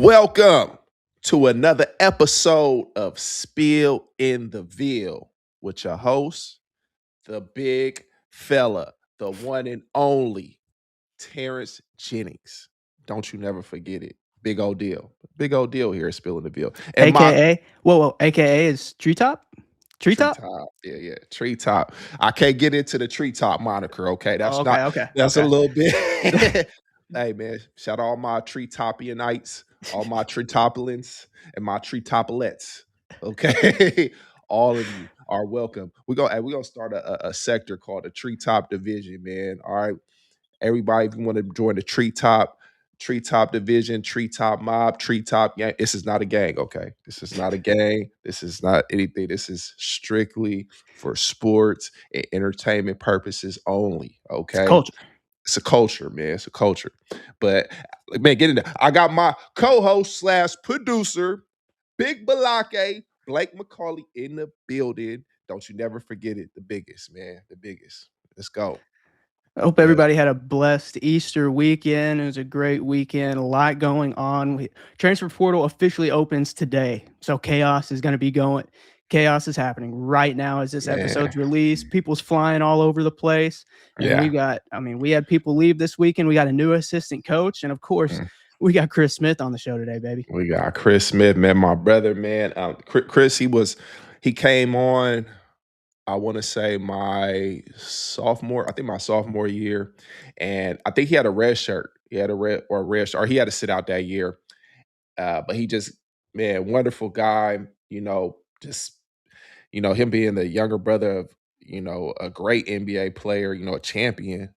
Welcome to another episode of Spill in the Ville with your host, the big fella, the one and only Terence Jennings. Don't you never forget it. Big old deal. Big old deal here at Spill in the Ville. And my AKA, whoa, AKA is treetop? Treetop? treetop. Yeah. Treetop. I can't get into the treetop moniker, okay? Oh, That's okay, not okay, that's a okay. little bit. Hey man, shout out all my treetopianites, all my treetopolins, and my treetopolettes. Okay. All of you are welcome. We're gonna start a sector called the treetop division, man. All right. Everybody, if you want to join the treetop division, treetop mob, treetop gang. This is not a gang, okay? This is not a gang. This is not anything. This is strictly for sports and entertainment purposes only. It's Okay. culture. It's a culture, man. It's a culture. But man, get in there. I got my co-host slash producer, Big Balake, Blake McCauley in the building. Don't you never forget it. The biggest, man. The biggest. Let's go. I hope Yes. everybody had a blessed Easter weekend. It was a great weekend, a lot going on. Transfer portal officially opens today, so chaos is going to be going. Chaos is happening right now as this Man. episode's released. People's flying all over the place, and Yeah. we had people leave this weekend. We got a new assistant coach, and of course, Mm. we got Chris Smith on the show today, baby. We got Chris Smith, man, my brother, man. Chris, he came on. I want to say I think my sophomore year, and I think he had a red shirt. He had a red shirt, or he had to sit out that year. But he just, man, wonderful guy. Just him being the younger brother of a great NBA player, a champion,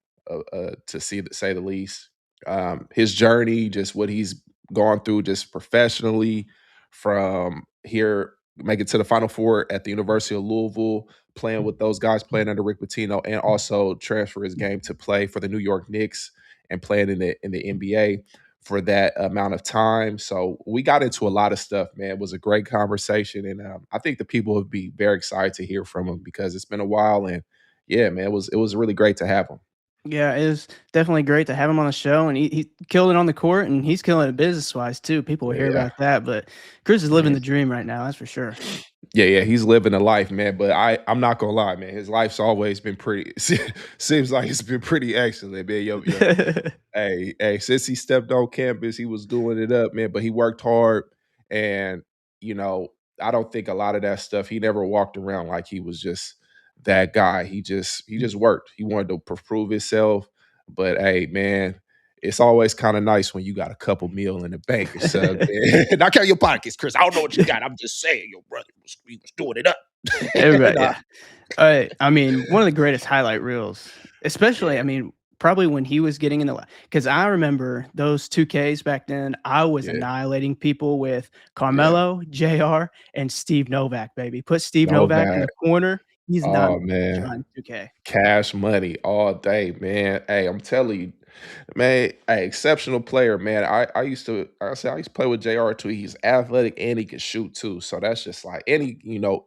to say the least. His journey, just what he's gone through, just professionally, from here making to the Final Four at the University of Louisville, playing with those guys, playing under Rick Pitino, and also transfer his game to play for the New York Knicks and playing in the NBA for that amount of time. So we got into a lot of stuff, man. It was a great conversation, and I think the people would be very excited to hear from him because it's been a while, and yeah, man, it was really great to have him. Yeah, it was definitely great to have him on the show, and he killed it on the court, and he's killing it business wise too. People will hear Yeah. about that, but Chris is living Mhm. the dream right now. That's for sure. Yeah, he's living a life, man. But I'm not gonna lie, man. His life's always been pretty. Seems like it's been pretty excellent, man. Yo, hey, since he stepped on campus, he was doing it up, man. But he worked hard, and you know, I don't think a lot of that stuff. He never walked around like he was just that guy. He just worked. He wanted to prove himself. But hey, man, it's always kind of nice when you got a couple meal in the bank or something. Not count your pockets, Chris. I don't know what you got. I'm just saying, your brother he was doing it up. Everybody, Nah, yeah. I mean, one of the greatest highlight reels, especially, yeah, probably when he was getting in the because I remember those 2Ks back then. I was yeah, annihilating people with yeah. Carmelo, JR, and Steve Novak, baby. Put Steve Novak in Novak. the corner. He's not Oh man. trying 2K. Cash money all day, man. Hey, I'm telling you, man, hey, exceptional player, man. I used to like I said I used to play with JR too. He's athletic and he can shoot too. So that's just like and he'll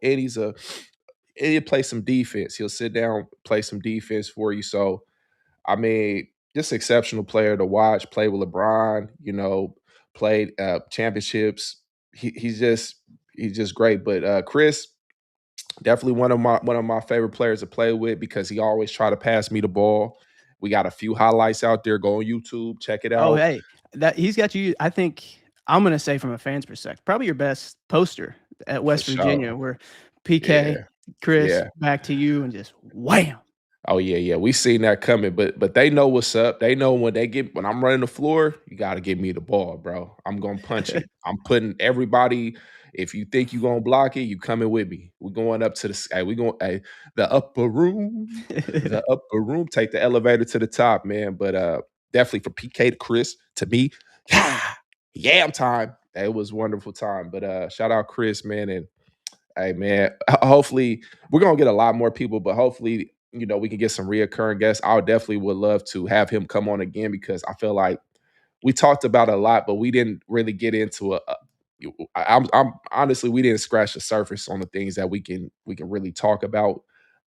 play some defense. He'll sit down, play some defense for you. So I mean, just exceptional player to watch, play with LeBron, played championships. He's just great. But Chris, definitely one of my favorite players to play with because he always try to pass me the ball. We got a few highlights out there. Go on YouTube, check it Oh, out. hey, that he's got you. I think I'm gonna say from a fan's perspective, probably your best poster at For West sure. Virginia, where PK, Yeah. Chris, Yeah. back to you, and just wham. Oh yeah. We seen that coming, but they know what's up. They know when I'm running the floor, you gotta give me the ball, bro. I'm gonna punch it. I'm putting everybody. If you think you're gonna block it, you coming with me. We're going up to the upper room. The upper room. Take the elevator to the top, man. But definitely for PK to Chris, to me, yam time. It was a wonderful time. But shout out Chris, man, and hey man, hopefully we're gonna get a lot more people, but hopefully, we can get some reoccurring guests. I would definitely would love to have him come on again because I feel like we talked about a lot, but we didn't really get into I'm honestly we didn't scratch the surface on the things that we can really talk about.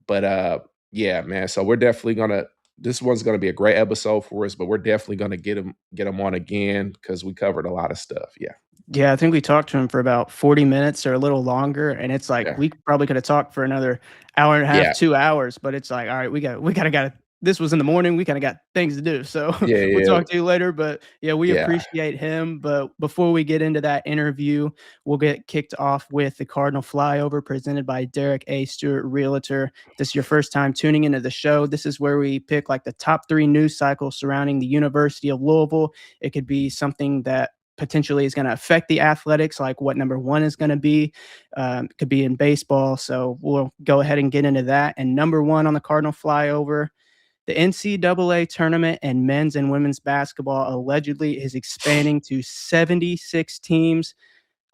But yeah, man. So we're definitely gonna this one's gonna be a great episode for us, but we're definitely gonna get him on again because we covered a lot of stuff. Yeah, Yeah, I think we talked to him for about 40 minutes or a little longer, and it's like yeah, we probably could have talked for another hour and a half, yeah, 2 hours, but it's like, all right, we kinda got this was in the morning, we kinda got things to do. So yeah, we'll yeah, talk to you later. But yeah, we yeah. appreciate him. But before we get into that interview, we'll get kicked off with the Cardinal flyover presented by Derek A. Stewart, Realtor. If this is your first time tuning into the show, this is where we pick like the top 3 news cycles surrounding the University of Louisville. It could be something that potentially is going to affect the athletics, like what number one is going to be. Could be in baseball. So we'll go ahead and get into that. And number one on the Cardinal flyover, the NCAA tournament and men's and women's basketball allegedly is expanding to 76 teams.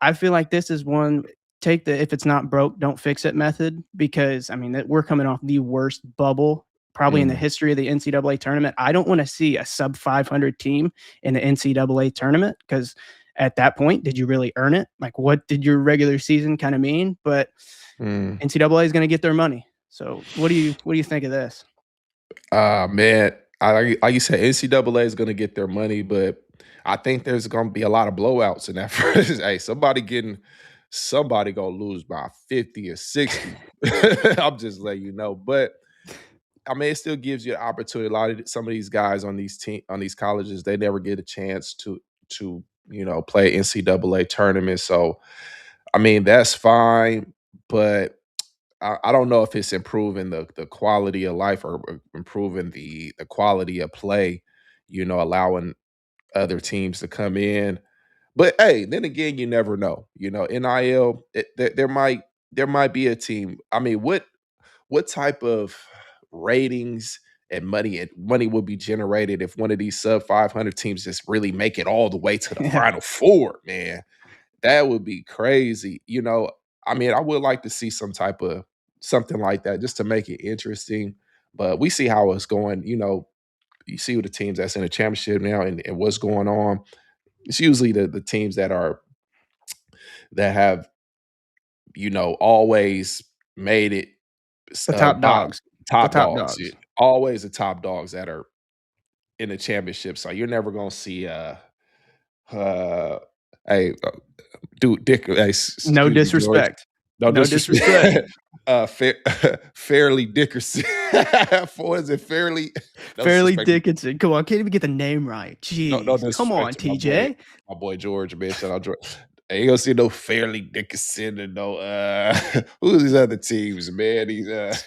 I feel like this is one, take the if it's not broke, don't fix it method, because I mean that we're coming off the worst bubble probably in the Mm, history of the NCAA tournament. I don't want to see a sub 500 team in the NCAA tournament, because at that point, did you really earn it? Like, what did your regular season kind of mean? But mm. NCAA is going to get their money. So, what do you think of this? Man, like you said, NCAA is gonna get their money, but I think there's gonna be a lot of blowouts in that first. Hey, somebody gonna lose by 50 or 60. I'm just letting you know. But I mean, it still gives you an opportunity. A lot of some of these guys on these colleges, they never get a chance to play NCAA tournaments. So I mean, that's fine, but I don't know if it's improving the quality of life or improving the quality of play, allowing other teams to come in. But hey, then again, you never know. NIL, there might be a team. I mean, what type of ratings and money will be generated if one of these sub 500 teams just really make it all the way to the Yeah. final four, man? That would be crazy. I mean, I would like to see some type of something like that just to make it interesting. But we see how it's going. You see the teams that's in the championship now and what's going on. It's usually the teams that have, always made it The top bottom dogs. The top top dogs. dogs. Always the top dogs that are in the championship. So you're never gonna see uh hey dude Dick No excuse me, George. disrespect. No No disrespect. disrespect. Fairly Dickerson. What is it? Fairly no Fairleigh disrespect. Dickinson. Come on, I can't even get the name right. No Jeez. Come disrespect on, to TJ. my boy George, man. Shout out George. Ain't gonna see no Fairly Dickerson and no who's these other teams, man. Just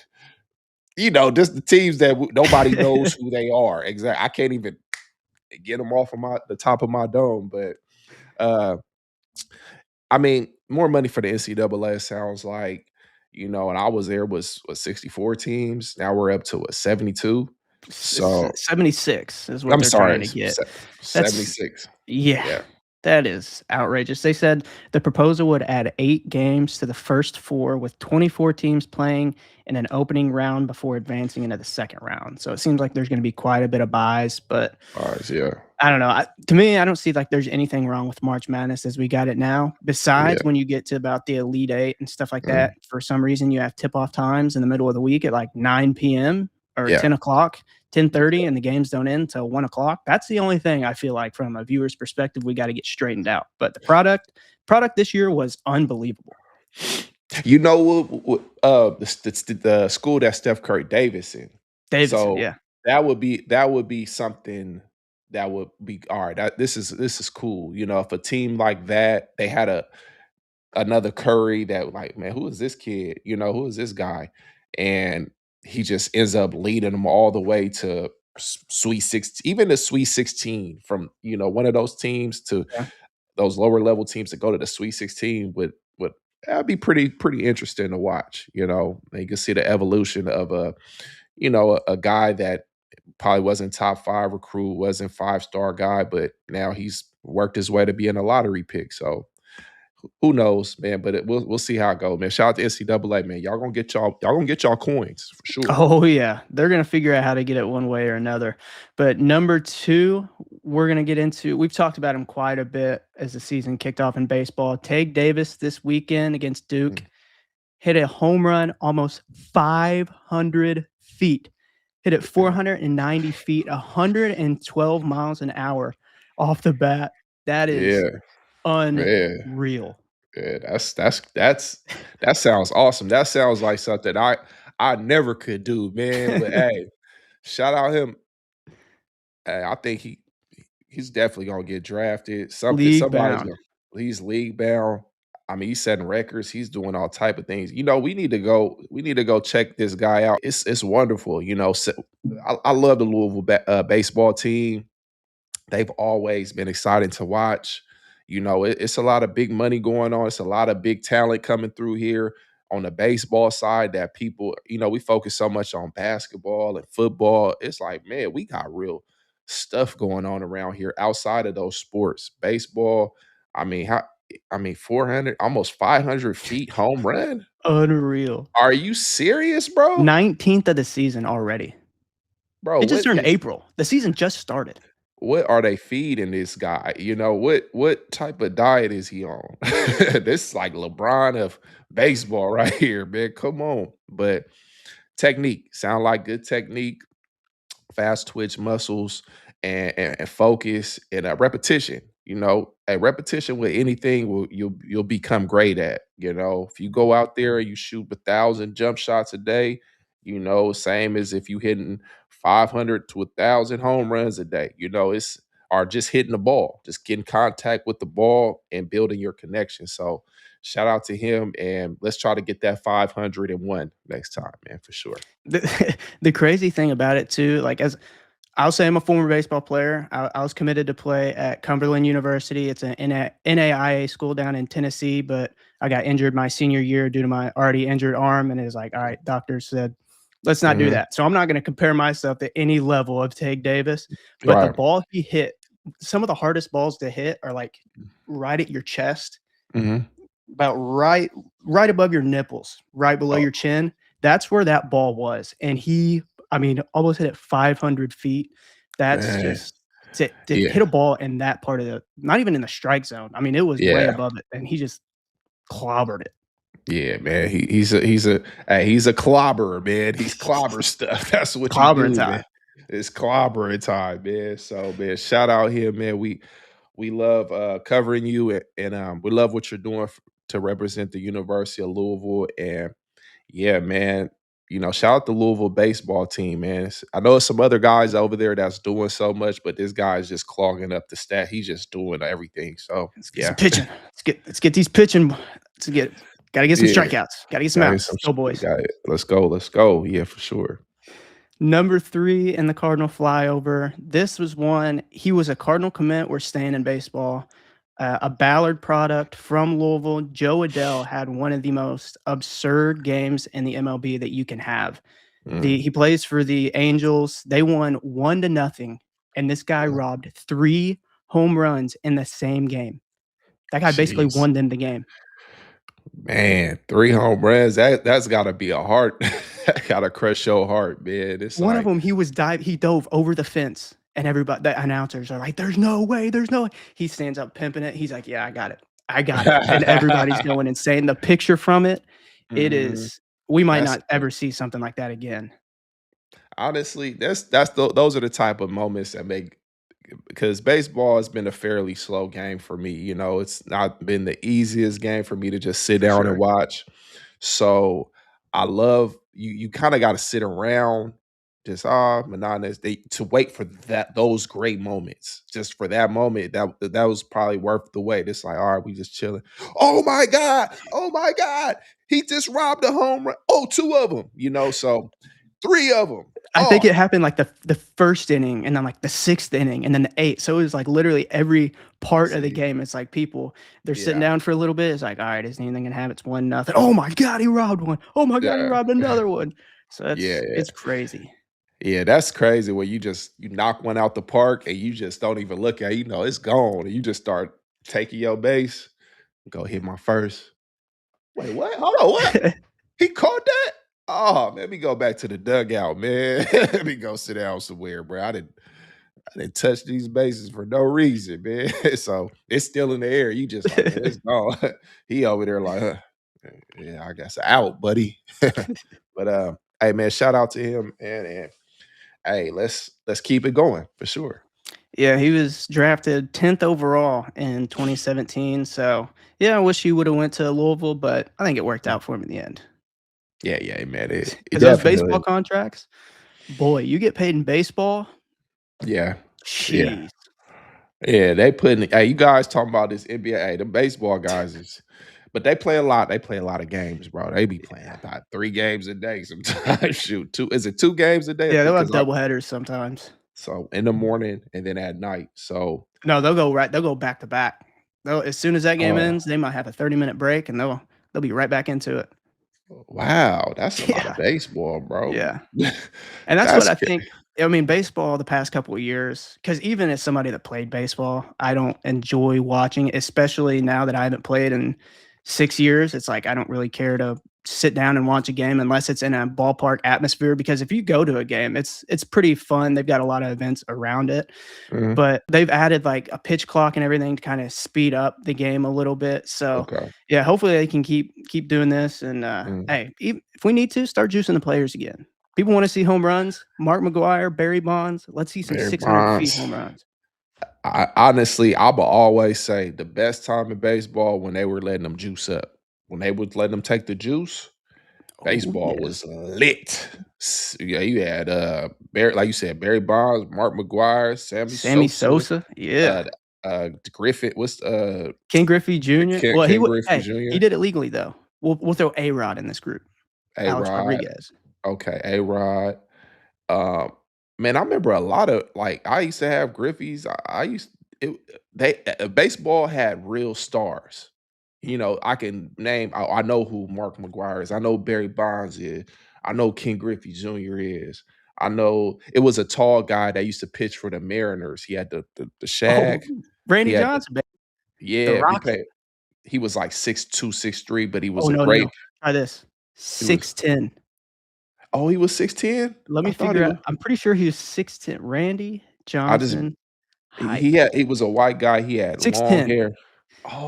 the teams that nobody knows who they are. Exactly. I can't even get them off of the top of my dome, but uh I mean, more money for the NCAA sounds like, and I was there was 64 teams. Now we're up to a 72. So 76 is what I'm they're sorry, trying to get. That's 76. yeah, Yeah, that is outrageous. They said the proposal would add 8 games to the first 4, with 24 teams playing in an opening round before advancing into the second round. So it seems like there's gonna be quite a bit of buys, but all right, yeah, I don't know. To me, I don't see like there's anything wrong with March Madness as we got it now. yeah, Besides, when you get to about the Elite Eight and stuff like that, mm, for some reason you have tip-off times in the middle of the week at like 9 p.m. or yeah. 10 o'clock, 10:30, and the games don't end until 1 o'clock. That's the only thing I feel like from a viewer's perspective we got to get straightened out. But the product this year was unbelievable. The school that Steph Curry Davis in. Davidson, So yeah, that would be something that would be all right. This is cool. If a team like that, they had another Curry that like, man, who is this kid? Who is this guy? And he just ends up leading them all the way to Sweet 16, even the Sweet 16 from, one of those teams to yeah. those lower level teams that go to the Sweet 16 would that'd be pretty interesting to watch. And you can see the evolution of a guy that probably wasn't top 5 recruit, wasn't 5-star guy, but now he's worked his way to being a lottery pick. So who knows, man? But we'll see how it goes, man. Shout out to NCAA, man. Y'all gonna get y'all coins for sure. Oh yeah, they're gonna figure out how to get it one way or another. But number 2, we're gonna get into. We've talked about him quite a bit as the season kicked off in baseball. Tage Davis this weekend against Duke Mm, hit a home run almost 500 feet. hit it 490 feet, 112 miles an hour off the bat. That is Yeah, man. unreal. Yeah, that sounds awesome. That sounds like something I never could do, man. But hey, shout out him. Hey, I think he's definitely gonna get drafted. League Somebody's bound. gonna he's league bound. I mean, he's setting records. He's doing all type of things. You know, we need to go check this guy out. It's wonderful. You know, I love the Louisville baseball team. They've always been exciting to watch. You know, it's a lot of big money going on. It's a lot of big talent coming through here on the baseball side that people, we focus so much on basketball and football. It's like, man, we got real stuff going on around here outside of those sports. Baseball, I mean, 400, almost 500 feet home run. Unreal. Are you serious, bro? 19th of the season already. Bro, It just turned April. The season just started. what are they feeding this guy? What type of diet is he on? This is like LeBron of baseball right here, man. Come on. But technique, sound like good technique, fast twitch muscles, and focus and repetition. A repetition with anything you'll become great at. If you go out there and you shoot 1,000 jump shots a day, same as if you hitting 500 to 1,000 home runs a day. It's or just hitting the ball, just getting contact with the ball and building your connection. So shout out to him, and let's try to get that 501 next time, man, for sure. The crazy thing about it too, like as I'll say I'm a former baseball player. I was committed to play at Cumberland University. It's an NAIA school down in Tennessee, but I got injured my senior year due to my already injured arm. And it was like, all right, doctors said, let's not do Mhm. that. So I'm not going to compare myself to any level of Tage Davis, but the Right. ball he hit, some of the hardest balls to hit are like right at your chest, Mhm. about right above your nipples, right below Oh, your chin. That's where that ball was, and I mean, almost hit it 500 feet. That's man. just to Yeah. hit a ball in that part of the not even in the strike zone. I mean, it was way Yeah. above it, and he just clobbered it. Yeah, man. He's a clobberer, man. He's clobber stuff. That's what you Clobbering do, man. time. It's clobbering time, man. So, man, shout out here, man. We love covering you, and we love what you're doing to represent the University of Louisville. And yeah, man, shout out the Louisville baseball team, man. I know some other guys over there that's doing so much, but this guy's just clogging up the stat. He's just doing everything. So Let's get some yeah, pitching. Let's get these pitching. Let's get gotta get some yeah. strikeouts. Gotta get some Gotta get some. outs. Go boys. Got it. Let's go. Let's go. Yeah, for sure. Number 3 in the Cardinal flyover. This was one he was a Cardinal commit. We're staying in baseball. A Ballard product from Louisville. Joe Adele had one of the most absurd games in the MLB that you can have. Mm, He plays for the Angels. They won 1-0, and this guy mm. robbed 3 home runs in the same game. That guy basically Jeez. won them the game. Man, 3 home runs, that's gotta be a heart. That gotta crush your heart, man. It's One of like them, he dove over the fence, and everybody the announcers are like, "There's no way, there's no way." He stands up pimping it. He's like, "Yeah, I got it. I got it." And everybody's going insane. The picture from it, it Mhm. is we might That's not ever see something like that again. honestly, those are the type of moments that make because baseball has been a fairly slow game for me. It's not been the easiest game for me to just sit For down and sure. watch. So I love you kind of got to sit around just monotonous to wait for those great moments. Just for that moment, that was probably worth the wait. It's like, all right, we just chilling. Oh my God. Oh my God. He just robbed a home run. Oh, 2 of them, so 3 of them. I think Oh, it happened like the first inning and then like the 6th inning and then the 8th. So it was like literally every part of the see, game. It's like people they're sitting yeah. down for a little bit. It's like, all right, is anything gonna happen? It's 1-0. Oh my God, he robbed one. Oh my God, he Yeah. robbed another one. So Yeah, it's crazy. yeah, that's crazy where you knock one out the park and you just don't even look at it, it's gone. And you just start taking your base, go hit my first. Wait, what? Hold on, what? He caught that? Oh, let me go back to the dugout, man. Let me go sit down somewhere, bro. I didn't touch these bases for no reason, man. So it's still in the air. You just like, man, it's gone. He over there like, yeah, I guess out, buddy. But hey man, shout out to him, and hey, let's keep it going for sure. Yeah, he was drafted 10th overall in 2017. So yeah, I wish he would have went to Louisville, but I think it worked out for him in the end. Yeah, yeah, man. It Because those definitely, baseball contracts, boy, you get paid in baseball. yeah, yeah, Jeez. yeah. They putting. Hey, you guys talking about this NBA? Hey, the baseball guys is, but they play a lot. They play a lot of games, bro. They be playing Yeah. about 3 games a day sometimes. Shoot, two. Is it 2 games a day? I Yeah, think they'll have because I double headers sometimes. so in the morning and then at night. So, No, they'll go back to back. They'll as soon as that game oh ends, they might have a 30-minute break and they'll be right back into it. wow, that's a lot of Yeah. baseball, bro. Yeah. And that's what That's I think. I mean, baseball the past couple of years, because even as somebody that played baseball, I don't enjoy watching, especially now that I haven't played in 6 years. It's like I don't really care to sit down and watch a game unless it's in a ballpark atmosphere. Because if you go to a game, it's pretty fun. They've got a lot of events around it, mhm, but they've added like a pitch clock and everything to kind of speed up the game a little bit. So okay. yeah, hopefully they can keep doing this. And Mm. hey, if we need to start juicing the players again. People want to see home runs. Mark McGuire, Barry Bonds. Let's see some Barry 600 feet Bonds. home runs. I honestly, I will always say the best time in baseball when they were letting them juice up. When they would let them take the juice, Oh baseball yeah, was lit. Yeah, you had Barry, like you said, Barry Bonds, Mark McGuire, Sammy Sammy Sosa, Sosa. Yeah, uh, Griffith. What's Ken Griffey Jr. Well, Ken Griffey he Jr., did it legally though. We'll throw A Rod in this group. A Alex Rod. Rodriguez. Okay, A Rod. Um, man, I remember a lot of like I used to have Griffies. I used it, they baseball had real stars. You know, I can name. I know who Mark McGuire is. I know Barry Bonds is. I know Ken Griffey Jr. is. I know it was a tall guy that used to pitch for the Mariners. He had the Oh, shag. He Randy had the Johnson, baby. The yeah. We Rocket. played. He was like 6'2", 6'3", but he Oh was a no, no, great. no. Try this. He was 6'10". oh he was 6'10". Let I me thought he figure out. was. I'm pretty sure he was 6'10". Randy I just Johnson he height. had he was a white guy, he had long 6'10". hair.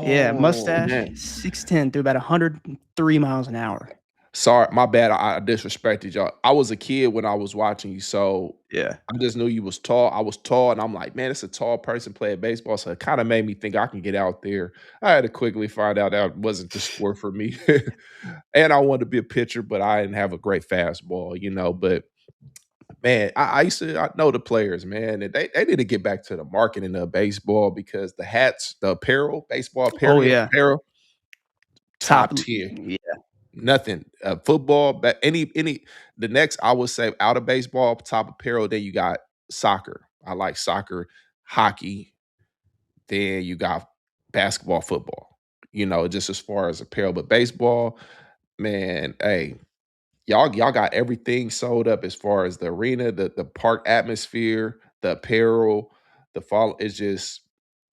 Yeah, Oh, mustache, man. 6'10", through about 103 miles an hour. Sorry, my bad, I disrespected y'all. I was a kid when I was watching you, so Yeah. I just knew you was tall. I was tall, and I'm like, "Man, it's a tall person playing baseball," so it kinda made me think I can get out there. I had to quickly find out that wasn't the sport for me. And I wanted to be a pitcher, but I didn't have a great fastball, but man, I used to I know the players, man, and they need to get back to the marketing of baseball because the hats, the apparel, baseball Oh, apparel, yeah. top Top tier. yeah. Nothing. Football, but any the next I would say out of baseball, top apparel, then you got soccer. I like soccer, hockey, then you got basketball, football. Just as far as apparel, but baseball, man, hey, y'all got everything sold up as far as the arena, the park atmosphere, the apparel, the fall. It's just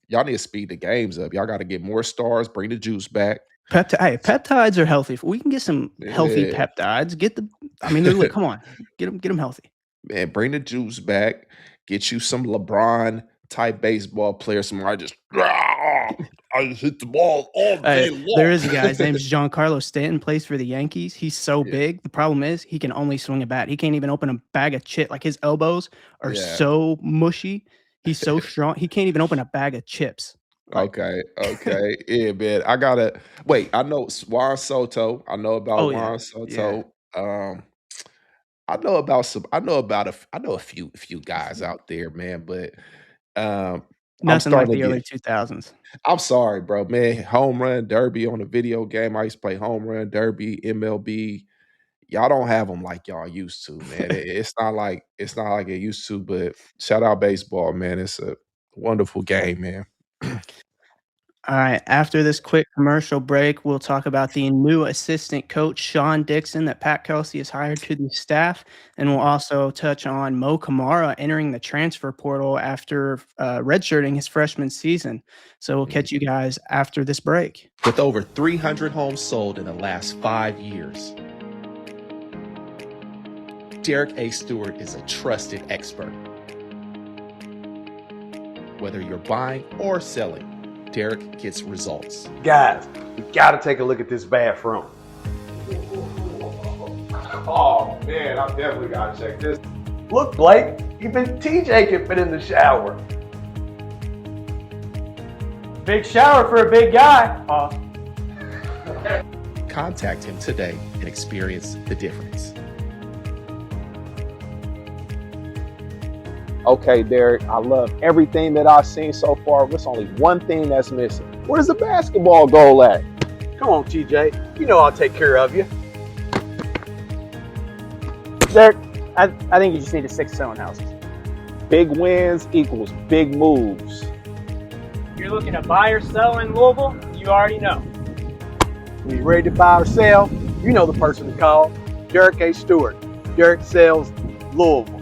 y'all need to speed the games up. Y'all got to get more stars, bring the juice back. Peptides are healthy. If we can get some healthy Yeah. peptides, I mean, they're like, come on, get them healthy. Man, bring the juice back. Get you some LeBron type baseball player. Somebody just I just hit the ball all day There long. is a guy, his name is Giancarlo Stanton, plays for the Yankees. He's so Yeah, big. The problem is he can only swing a bat. He can't even open a bag of chips. Like his elbows are yeah. so mushy. He's so strong. He can't even open a bag of chips. Like, Okay, okay. Yeah, man. I gotta wait. I know Juan Soto. I know about oh yeah, Juan yeah. Soto. I know about some. I know a few guys out there, man. But um, I'm Nothing like starting to the get. early 2000s. I'm sorry, bro, man. Home run derby on a video game. I used to play home run derby, MLB. Y'all don't have them like y'all used to, man. It's not like it used to. But shout out baseball, man. It's a wonderful game, man. All right. After this quick commercial break, we'll talk about the new assistant coach, Sean Dixon, that Pat Kelsey has hired to the staff. And we'll also touch on Mo Camara entering the transfer portal after redshirting his freshman season. So we'll catch you guys after this break. With over 300 homes sold in the last 5 years, Derek A. Stewart is a trusted expert. Whether you're buying or selling, Derek gets results. Guys, you gotta take a look at this bathroom. Oh man, I definitely gotta check this. Look, Blake, even TJ can fit in the shower. Big shower for a big guy. Contact him today and experience the difference. Okay, Derek, I love everything that I've seen so far. There's only one thing that's missing. Where's the basketball goal at? Come on, TJ. You know I'll take care of you. Derek, I think you just need to stick to selling houses. Big wins equals big moves. If you're looking to buy or sell in Louisville, you already know. When you're ready to buy or sell, you know the person to call. Derek A. Stewart. Derek Sells Louisville.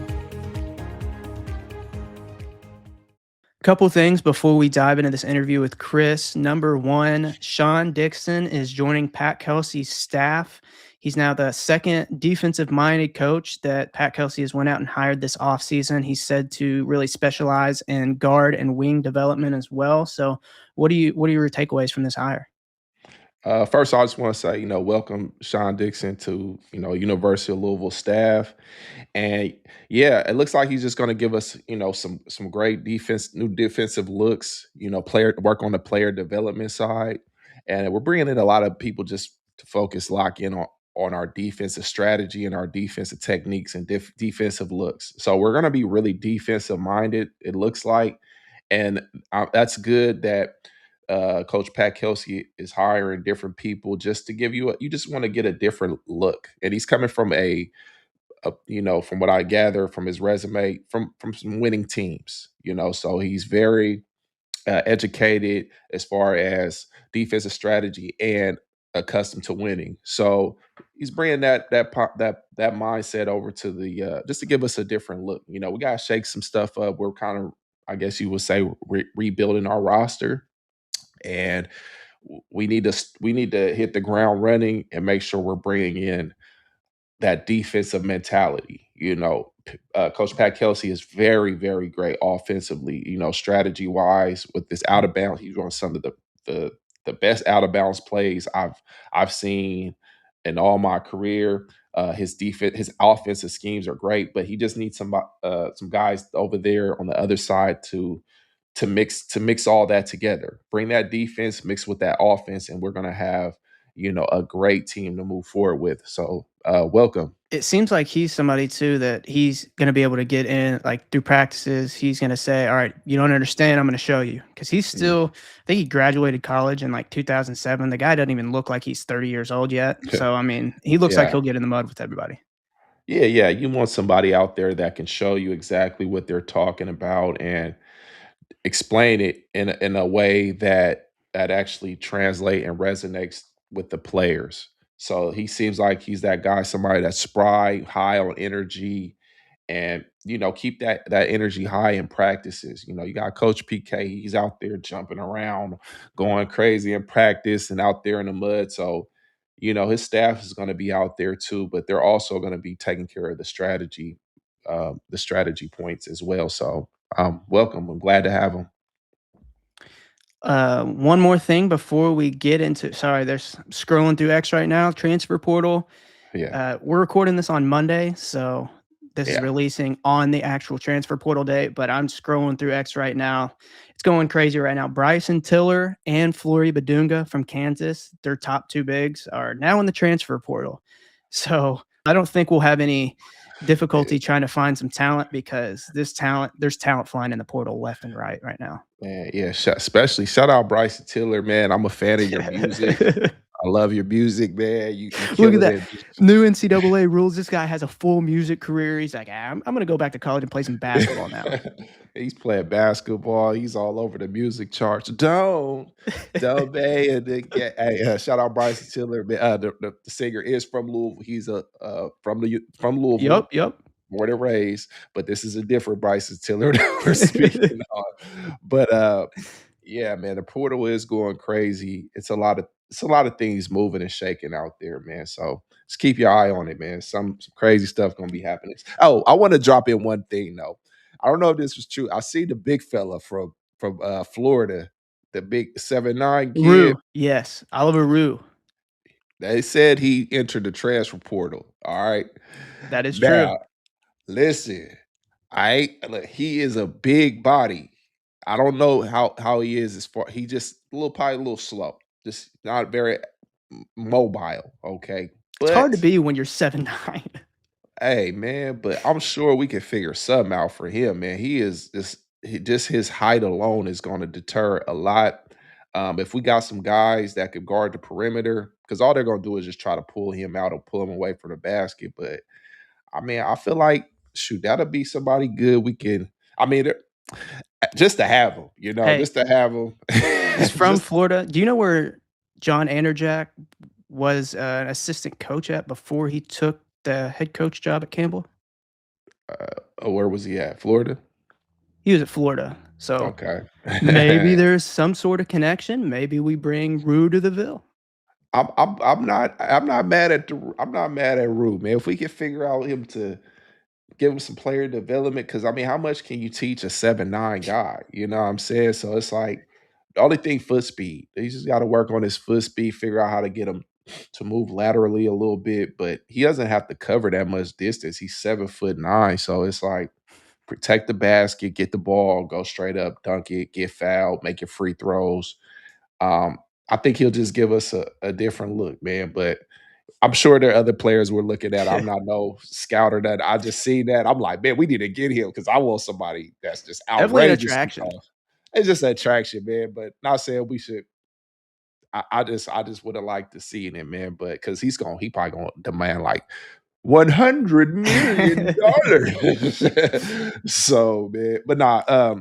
Couple things before we dive into this interview with Chris. Number one, Sean Dixon is joining Pat Kelsey's staff. He's now the second defensive-minded coach that Pat Kelsey has went out and hired this offseason. He's said to really specialize in guard and wing development as well. So what are your takeaways from this hire? First, I just want to say, welcome Sean Dixon to, University of Louisville staff. And yeah, it looks like he's just going to give us, some great new defensive looks, work on the player development side. And we're bringing in a lot of people just to lock in on our defensive strategy and our defensive techniques and defensive looks. So we're going to be really defensive minded, it looks like. And that's good that Coach Pat Kelsey is hiring different people just to give you just want to get a different look. And he's coming from from what I gather from his resume, from some winning teams, so he's very educated as far as defensive strategy and accustomed to winning. So he's bringing that mindset over to the just to give us a different look. We got to shake some stuff up. We're kind of, I guess you would say, rebuilding our roster, and we need to hit the ground running and make sure we're bringing in that defensive mentality. Coach Pat Kelsey is very, very great offensively. Strategy wise, with this out of bounds, he's on some of the best out of bounds plays I've seen in all my career. His offensive schemes are great, but he just needs some guys over there on the other side to mix all that together. Bring that defense, mix with that offense, and we're gonna have a great team to move forward with. So welcome. It seems like he's somebody too that he's going to be able to get in like through practices. He's going to say, all right, you don't understand, I'm going to show you. Because he's still, I think he graduated college in like 2007. The guy doesn't even look like he's 30 years old yet. So, I mean, he looks like Yeah. he'll get in the mud with everybody. Yeah. You want somebody out there that can show you exactly what they're talking about and explain it in a way that actually translate and resonates with the players. So he seems like he's that guy, somebody that's spry, high on energy, and keep that energy high in practices. You got Coach PK, he's out there jumping around, going crazy in practice and out there in the mud. So his staff is going to be out there too, but they're also going to be taking care of the strategy points as well. So welcome. I'm glad to have him. One more thing before we get into, sorry, there's scrolling through X right now, transfer portal. Yeah. We're recording this on Monday, so this is releasing on the actual transfer portal date, but I'm scrolling through X right now. It's going crazy right now. Bryson Tiller and Flory Badunga from Kansas, their top two bigs, are now in the transfer portal. So I don't think we'll have any difficulty trying to find some talent because there's talent flying in the portal left and right now. Man, yeah, especially shout out Bryson Tiller, man. I'm a fan of your music. I love your music, man. You Look at that. New NCAA rules. This guy has a full music career. He's like, I'm going to go back to college and play some basketball now. He's playing basketball. He's all over the music charts. Don't hey, shout out Bryson Tiller. The singer is from Louisville. He's from Louisville. Yep. Born and raised, but this is a different Bryson Tiller that we're speaking on. But yeah, man, the portal is going crazy. It's a lot of things moving and shaking out there, man. So just keep your eye on it, man. Some crazy stuff gonna be happening. Oh, I want to drop in one thing though. I don't know if this was true. I see the big fella from Florida, the big 7'9" kid. Rue, yes, Oliver Rue. They said he entered the transfer portal. All right, that is true. Listen, look, he is a big body. I don't know how he is as far. He just probably a little slow, just not very mobile. Okay, It's hard to but be when you're 7'9". hey, man, but I'm sure we can figure something out for him, man. He is just his height alone is going to deter a lot. If we got some guys that could guard the perimeter, because all they're going to do is just try to pull him out or pull him away from the basket. But I mean, I feel like shoot, that'll be somebody good. We can. I mean, just to have him, Hey, just to have him. he's from just Florida. Do you know where John Anderjack was an assistant coach at before he took the head coach job at Campbell? where was he at? Florida. He was at Florida. So Okay. maybe there's some sort of connection. Maybe we bring Rue to the Ville. I'm not mad at I'm not mad at Rue, man. If we can figure out him to give him some player development, because I mean, how much can you teach a 7'9" guy? You know what I'm saying? So it's like the only thing foot speed. He just got to work on his foot speed, figure out how to get him to move laterally a little bit, but he doesn't have to cover that much distance. He's 7'9", so it's like protect the basket, get the ball, go straight up, dunk it, get fouled, make your free throws. Um, I think he'll just give us a different look, man. But I'm sure there are other players we're looking at. I'm not no scouter that I just seen that. I'm like, man, we need to get him because I want somebody that's just Definitely an outrageously attraction. tall. It's just an attraction, man. But not saying we should. I just would have liked to see him, man. But because he probably gonna demand like $100 million. So man, but nah,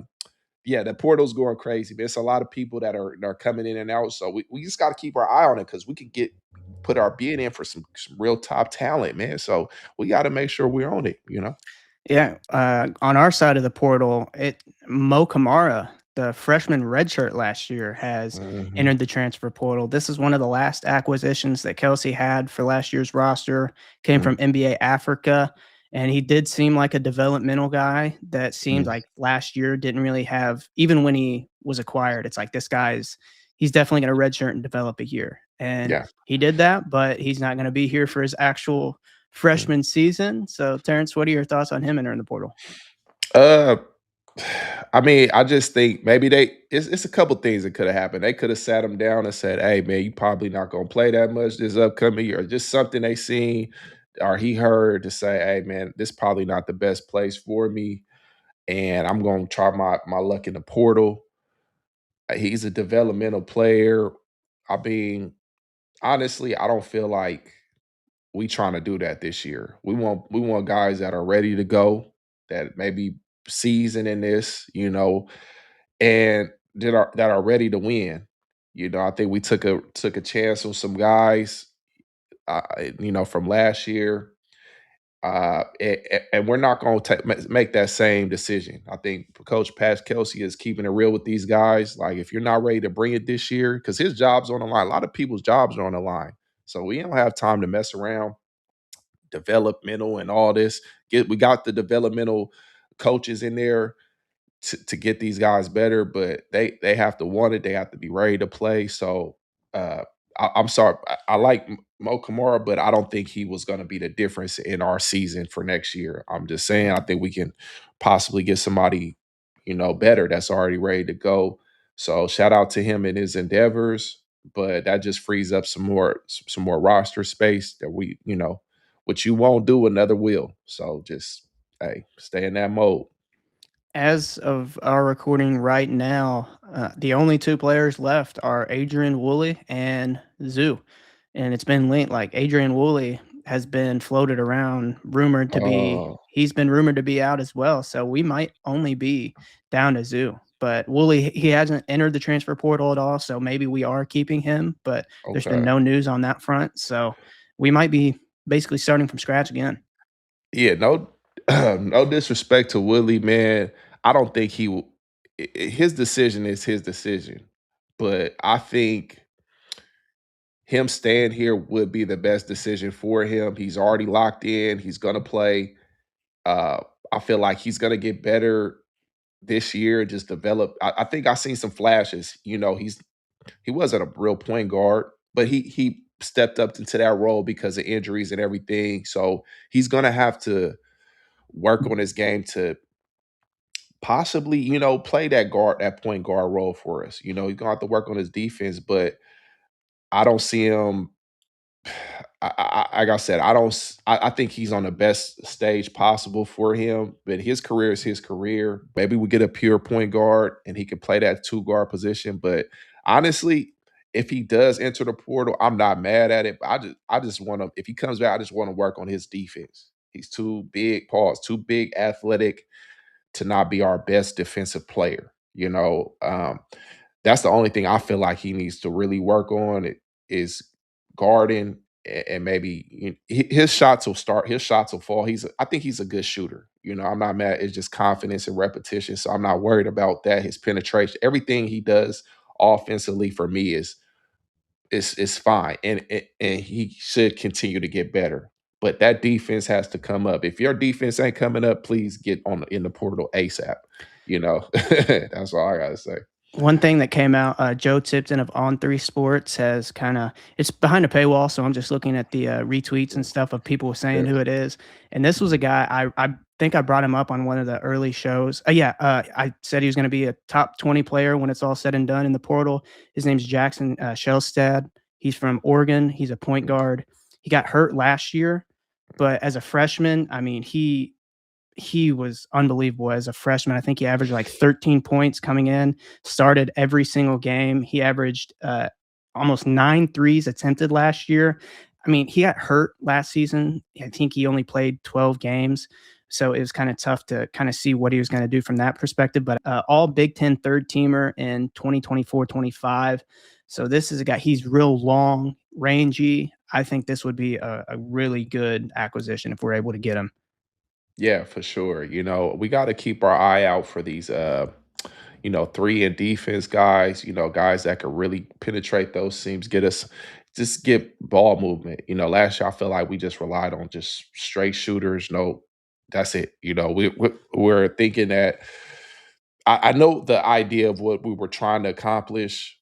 yeah, the portal's going crazy, man. It's a lot of people that are coming in and out. So we just got to keep our eye on it because we could put our bid in for some real top talent, man. So we got to make sure we're on it. Yeah, on our side of the portal, Mo Camara, the freshman redshirt last year, has Mhm. entered the transfer portal. This is one of the last acquisitions that Kelsey had for last year's roster. Came from Mm, NBA Africa, and he did seem like a developmental guy that seemed mm. like last year didn't really have, even when he was acquired, it's like he's definitely going to redshirt and develop a year. And Yeah. he did that, but he's not going to be here for his actual Mm. freshman season. So, Terrence, what are your thoughts on him entering the portal? Uh, I mean, I just think maybe it's a couple things that could have happened. They could have sat him down and said, "Hey, man, you probably not gonna play that much this upcoming year," or just something they seen or he heard to say, "Hey, man, this probably not the best place for me, and I'm gonna try my luck in the portal." He's a developmental player. I mean, honestly, I don't feel like we trying to do that this year. We want guys that are ready to go, that maybe seasoned in this, and that are ready to win. I think we took a chance on some guys, from last year. And we're not going to make that same decision. I think Coach Pat Kelsey is keeping it real with these guys. Like, if you're not ready to bring it this year, because his job's on the line, a lot of people's jobs are on the line. So we don't have time to mess around, developmental and all this. We got the developmental coaches in there to get these guys better, but they have to want it. They have to be ready to play. So uh, I'm sorry. I like Mo Kamara, but I don't think he was going to be the difference in our season for next year. I'm just saying I think we can possibly get somebody better that's already ready to go. So shout out to him in his endeavors, but that just frees up some more roster space that which you won't do, another will. So just hey, stay in that mode. As of our recording right now, the only two players left are Adrian Woolley and Zoo. And it's been linked, like Adrian Woolley has been floated around, Oh, he's been rumored to be out as well. So we might only be down to Zoo. But Woolley, he hasn't entered the transfer portal at all. So maybe we are keeping him, but there's been okay. no news on that front. So we might be basically starting from scratch again. Yeah, no, no disrespect to Willie, man. I don't think he will. His decision is his decision, but I think him staying here would be the best decision for him. He's already locked in. He's gonna play. Uh, I feel like he's gonna get better this year. Just develop. I think I seen some flashes. He wasn't a real point guard, but he stepped up into that role because of injuries and everything. So he's gonna have to work on his game to possibly, play that point guard role for us. He's gonna have to work on his defense, but I don't see him. Like I said, I think he's on the best stage possible for him. But his career is his career. Maybe we get a pure point guard and he can play that two guard position. But honestly, if he does enter the portal, I'm not mad at it. But I just want to. If he comes back, I just want to work on his defense. He's too big. Pause. Too big, athletic to not be our best defensive player. That's the only thing I feel like he needs to really work on is guarding and maybe his shots will start. His shots will fall. I think he's a good shooter. I'm not mad. It's just confidence and repetition. So I'm not worried about that. His penetration, everything he does offensively for me is fine, and he should continue to get better. But that defense has to come up. If your defense ain't coming up, please get in the portal ASAP. That's all I gotta say. One thing that came out, Joe Tipton of On3 Sports has it's behind a paywall, so I'm just looking at the retweets and stuff of people saying who it is. And this was a guy, I think I brought him up on one of the early shows. I said he was going to be a top 20 player when it's all said and done in the portal. His name's Jackson Shellstad. He's from Oregon. He's a point guard. He got hurt last year, but as a freshman, I mean, he was unbelievable as a freshman. I think he averaged like 13 points coming in, started every single game. He averaged almost 9 threes attempted last year. I mean, he got hurt last season. I think he only played 12 games. So it was kind of tough to kind of see what he was going to do from that perspective. But all Big Ten third teamer in 2024-25. So this is a guy, he's real long, rangy. I think this would be a really good acquisition if we're able to get him. Yeah, for sure. We got to keep our eye out for these, 3 and defense guys, guys that could really penetrate those seams, get ball movement. Last year I feel like we just relied on just straight shooters. No, that's it. We're thinking that I know the idea of what we were trying to accomplish.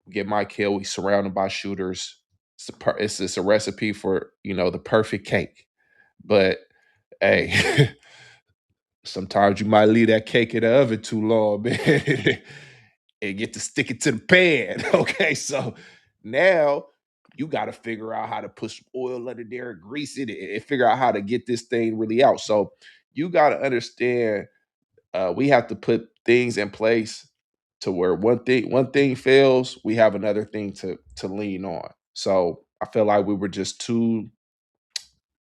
Get Mike Hill, he's surrounded by shooters. It's a recipe for, the perfect cake. But hey, sometimes you might leave that cake in the oven too long, man, and get to stick it to the pan. Okay, so now you got to figure out how to put some oil under there and grease it and figure out how to get this thing really out. So you got to understand, we have to put things in place to where one thing fails, we have another thing to lean on. So I feel like we were just too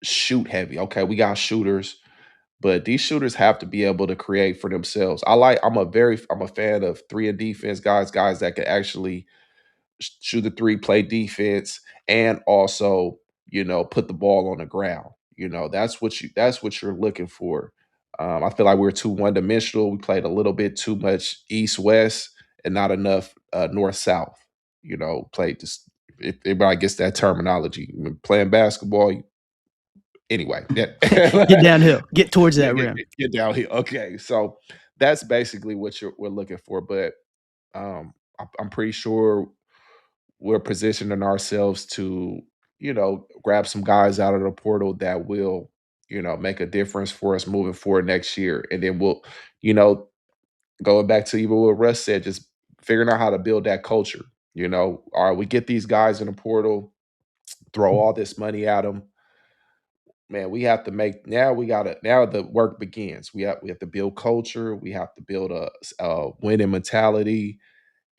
shoot heavy. Okay, we got shooters, but these shooters have to be able to create for themselves. I'm a fan of 3 and defense guys that can actually shoot the 3, play defense, and also, put the ball on the ground. That's what you're looking for. I feel like we're too one-dimensional. We played a little bit too much east-west and not enough north-south. Played this. If everybody gets that terminology, playing basketball. Anyway, get downhill, get towards that rim. Get downhill. Okay, so that's basically what we're looking for. But I'm pretty sure we're positioning ourselves to, grab some guys out of the portal that will, make a difference for us moving forward next year. And then we'll, going back to even what Russ said, just figuring out how to build that culture. All right, we get these guys in the portal, throw all this money at them. Man, we have to now the work begins. We have to build culture. We have to build a winning mentality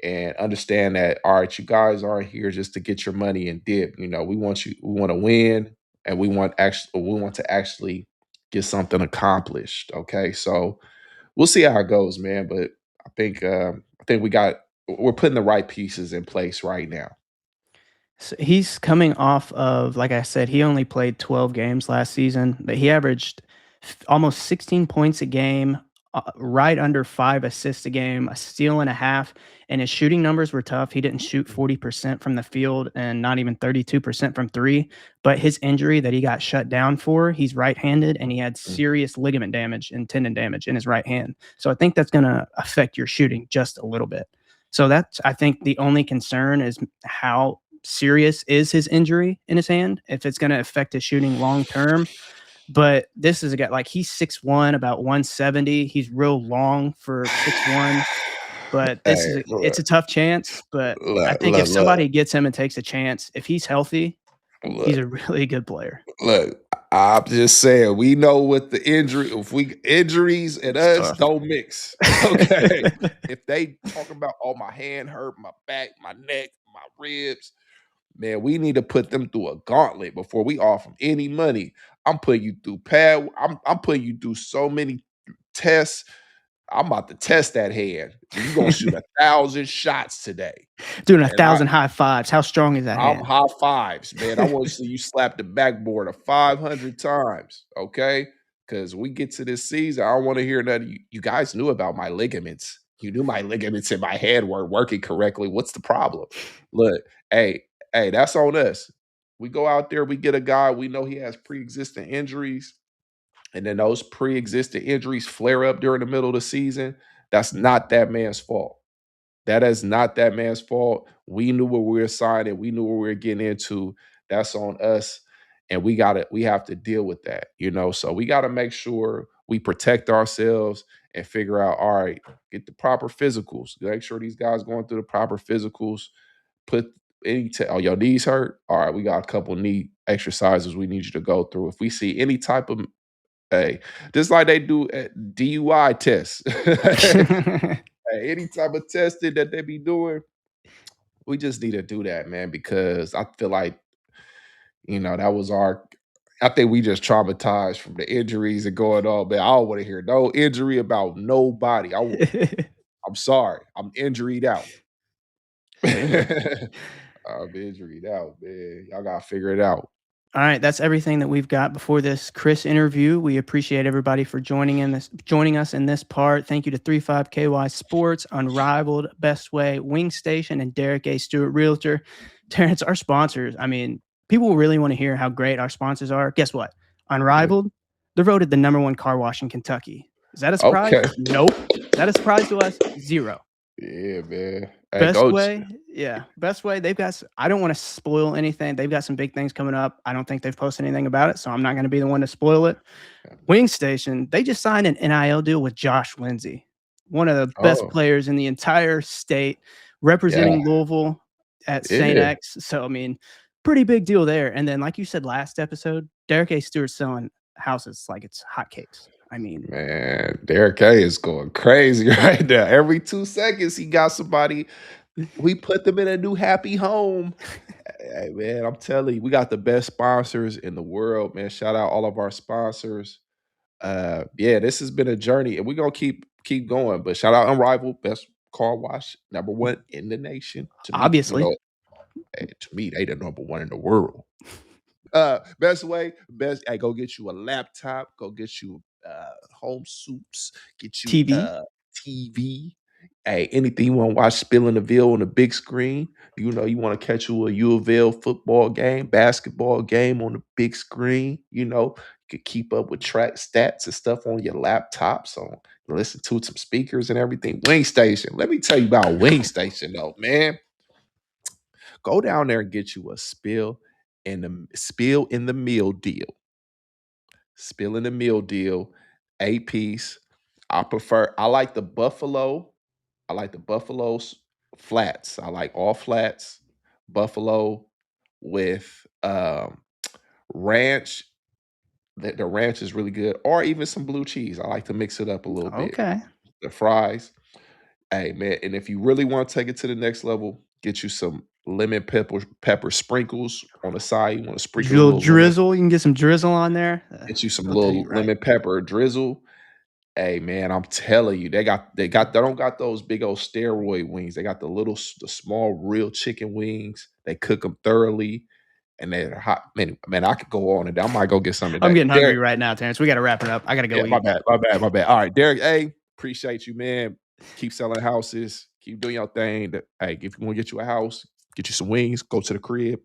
and understand that, all right, you guys aren't here just to get your money and dip. We want to win, and we want to actually get something accomplished. Okay. So we'll see how it goes, man. But I think we're putting the right pieces in place right now. So he's coming off of, like I said, he only played 12 games last season, but he averaged almost 16 points a game, right under 5 assists a game, a steal and a half, and his shooting numbers were tough. He didn't shoot 40% from the field and not even 32% from 3, but his injury that he got shut down for, he's right-handed, and he had serious ligament damage and tendon damage in his right hand. So I think that's going to affect your shooting just a little bit. So that's, I think, the only concern is how serious is his injury in his hand, if it's going to affect his shooting long term. But this is a guy, like, he's 6'1", about 170. He's real long for 6'1". But this Hey, is it's a tough chance, but I think if somebody gets him and takes a chance, if he's healthy, he's a really good player. Look, I'm just saying, we know what the injuries and It's us tough. don't mix. Okay. If they talking about, oh, my hand hurt, my back, my neck, my ribs, man, we need to put them through a gauntlet before we offer them any money. I'm putting you through I'm putting you through so many tests. I'm about to test that hand. You're gonna shoot 1,000 shots today. Doing And 1,000 high fives. How strong is that I'm hand? high fives, man. I want to see you slap the backboard 500 times, okay? Because we get to this season, I don't want to hear nothing. You guys knew about my ligaments. You knew my ligaments in my head weren't working correctly. What's the problem? Look, hey, that's on us. We go out there, we get a guy, we know he has pre-existing injuries, and then those pre-existing injuries flare up during the middle of the season. That's not that man's fault. That is not that man's fault. We knew what we were signing. We knew what we were getting into. That's on us. And we have to deal with that, So we got to make sure we protect ourselves and figure out, all right, get the proper physicals. Make sure these guys going through the proper physicals. Put your knees hurt. All right, we got a couple knee exercises we need you to go through. If we see any type of just like they do at DUI tests. Any type of testing that they be doing, we just need to do that, man, because I feel like, that was I think we just traumatized from the injuries and going on, man. I don't want to hear no injury about nobody. I'm sorry. I'm injuried out. I'm injuried out, man. Y'all got to figure it out. All right, that's everything that we've got before this Chris interview. We appreciate everybody for joining us in this part. Thank you to 35KY Sports, Unrivaled, Best Way, Wing Station, and Derek A. Stewart Realtor. Terrence, our sponsors. I mean, people really want to hear how great our sponsors are. Guess what? Unrivaled, they're voted the #1 car wash in Kentucky. Is that a surprise? Okay. Nope. Is that a surprise to us? Zero. Yeah, man. Best Way, Best Way. They've got. I don't want to spoil anything. They've got some big things coming up. I don't think they've posted anything about it, so I'm not going to be the one to spoil it. Wing Station. They just signed an NIL deal with Josh Lindsay, one of the best players in the entire state, representing Louisville at St. X. So I mean, pretty big deal there. And then, like you said last episode, Derek A. Stewart's selling houses like it's hotcakes. I mean, man, Derek A is going crazy right now. Every 2 seconds, he got somebody. We put them in a new happy home. Hey, man, I'm telling you, we got the best sponsors in the world, man. Shout out all of our sponsors. This has been a journey, and we're gonna keep going. But shout out Unrivaled, best car wash, #1 in the nation. Obviously, to me, they the #1 in the world. Best Way, hey, go get you a laptop, go get you home suits, get you TV. Hey, anything you want to watch Spill In The Ville on the big screen. You want to catch you a U of L football game, basketball game on the big screen. You could keep up with track stats and stuff on your laptop. So listen to some speakers and everything. Wing Station. Let me tell you about Wing Station, though, man. Go down there and get you a Spill in the Meal deal. Spill In The Meal deal, 8-piece. I like the Buffalo. I like the Buffalo's flats. I like all flats. Buffalo with ranch. The ranch is really good. Or even some blue cheese. I like to mix it up a little bit. Okay. The fries. Hey, man. And if you really want to take it to the next level, get you some lemon pepper sprinkles on the side. You want to sprinkle a little drizzle. You can get some drizzle on there. Get you some little lemon pepper drizzle. Hey, man, I'm telling you, they don't got those big old steroid wings. They got the small real chicken wings. They cook them thoroughly, and they're hot. Man, I could go on and I might go get some today. I'm getting hungry right now, Terrence. We got to wrap it up. I got to go eat. My bad. All right, Derek, hey, appreciate you, man. Keep selling houses. Keep doing your thing. Hey, if you want to get you a house, get you some wings, go to the crib,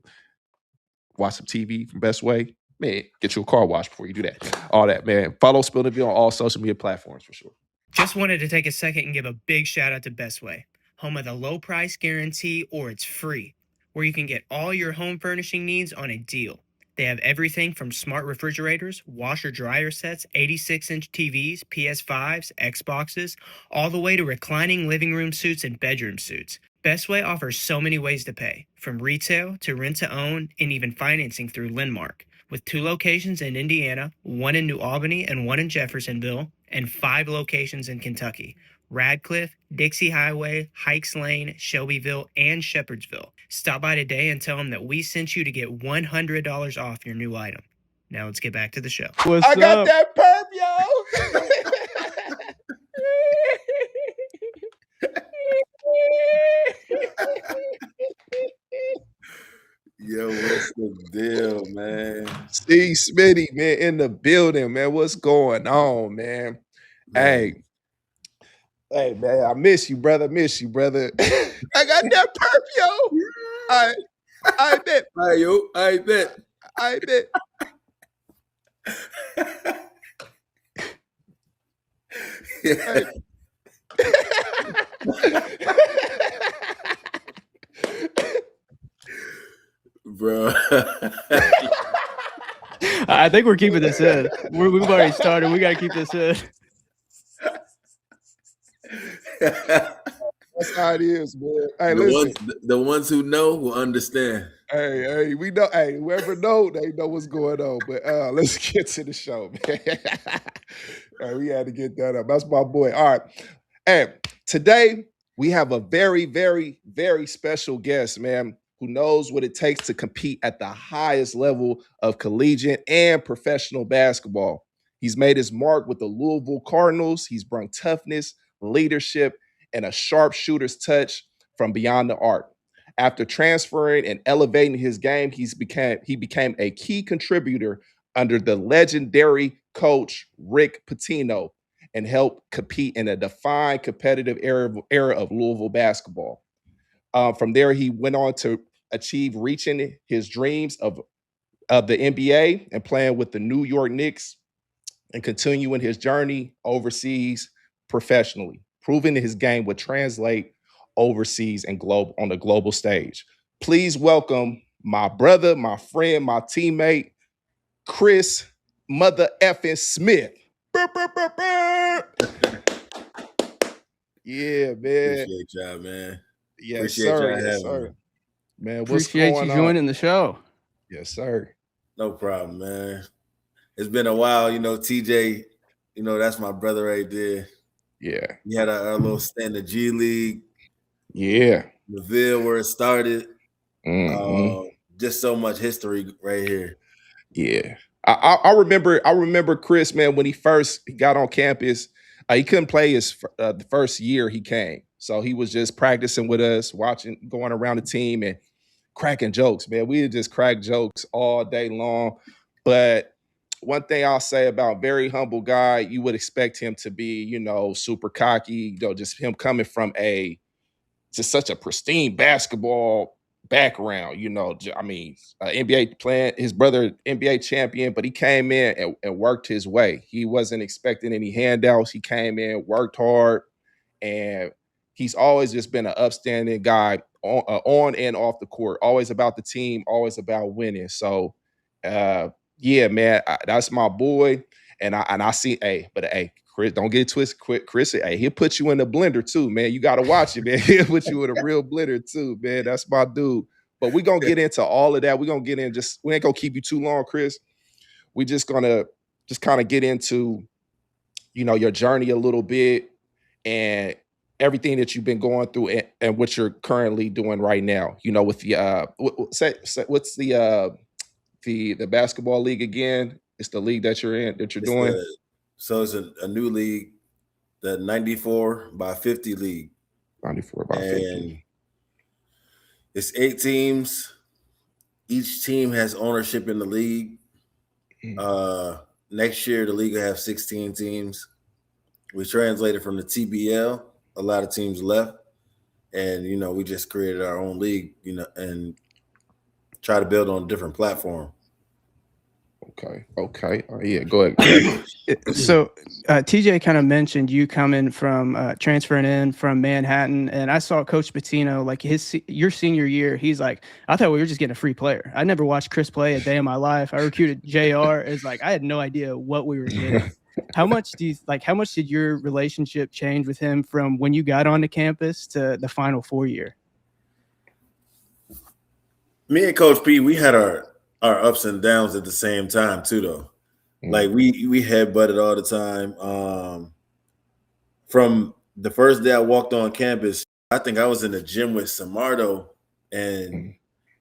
watch some TV from Best Way. Man, get you a car wash before you do that. All that, man. Follow Spill In The Ville on all social media platforms for sure. Just wanted to take a second and give a big shout out to Best Way, home of the low price guarantee or it's free, where you can get all your home furnishing needs on a deal. They have everything from smart refrigerators, washer-dryer sets, 86-inch TVs, PS5s, Xboxes, all the way to reclining living room suites and bedroom suites. Bestway offers so many ways to pay, from retail to rent-to-own and even financing through Lendmark. With 2 locations in Indiana, 1 in New Albany and 1 in Jeffersonville, and 5 locations in Kentucky. Radcliffe, Dixie Highway, Hikes Lane, Shelbyville, and Shepherdsville. Stop by today and tell them that we sent you to get $100 off your new item. Now let's get back to the show. What's I got up? that perp, Yo, what's the deal, man? See Smitty, man, in the building, man. What's going on, man? Hey, man, I miss you, brother. Miss you, brother. I got that perp, yo. I bet. I bet. I bet. Hey. Bro. I think we're keeping this in. We've already started. We got to keep this in. That's how it is, man. Hey, listen. The ones who know will understand. Hey, we know. Hey, whoever know, they know what's going on. But let's get to the show, man. All right, we had to get that up. That's my boy. All right. Hey, today we have a very, very, very special guest, man, who knows what it takes to compete at the highest level of collegiate and professional basketball. He's made his mark with the Louisville Cardinals. He's brought toughness, leadership, and a sharp shooter's touch from beyond the arc. After transferring and elevating his game, he became a key contributor under the legendary coach Rick Pitino and helped compete in a defined competitive era of Louisville basketball. From there, he went on to achieve reaching his dreams of the NBA and playing with the New York Knicks and continuing his journey overseas professionally, proving that his game would translate overseas and on the global stage. Please welcome my brother, my friend, my teammate, Chris Mother effing Smith. Burr, burr, burr, burr. Yeah, man. Appreciate y'all, man. Yes, Appreciate sir. y'all Yes, having sir. me. Man, what's Appreciate going you on? joining the show. Yes, sir. No problem, man. It's been a while, TJ, that's my brother right there. Yeah. We had our little stint in the G League. Yeah. The Ville where it started. Mhm. Just so much history right here. Yeah. I remember Chris, man, when he first got on campus, he couldn't play the first year he came. So he was just practicing with us, going around the team and cracking jokes, man. We would just crack jokes all day long. But one thing I'll say about very humble guy, you would expect him to be, super cocky, just him coming from just such a pristine basketball background, NBA playing, his brother NBA champion, but he came in and worked his way. He wasn't expecting any handouts. He came in, worked hard, and he's always just been an upstanding guy on and off the court, always about the team, always about winning. So, yeah, man, that's my boy. And I see, Chris, don't get it twisted. Chris, he'll put you in the blender too, man. You got to watch it, man. He'll put you in a real blender too, man. That's my dude. But we're going to get into all of that. We're going to get in we ain't going to keep you too long, Chris. We just going to kind of get into, your journey a little bit and everything that you've been going through and what you're currently doing right now, with the, what's the basketball league again? It's the league that you're in, that you're doing. So it's a new league, the 94 by 50 league. 94 by 50. It's 8 teams. Each team has ownership in the league. Next year, the league will have 16 teams. We translated from the TBL. A lot of teams left. And, we just created our own league, and try to build on a different platform. Okay. Oh, yeah, go ahead. So TJ kind of mentioned you coming from transferring in from Manhattan, and I saw Coach Pitino, like your senior year. He's like, I thought we were just getting a free player. I never watched Chris play a day in my life. I recruited JR. It's like I had no idea what we were getting. How much did your relationship change with him from when you got onto campus to the Final Four year? Me and Coach P, we had our ups and downs at the same time too, though. Like we had butted all the time. From the first day I walked on campus, I think I was in the gym with Samardo, and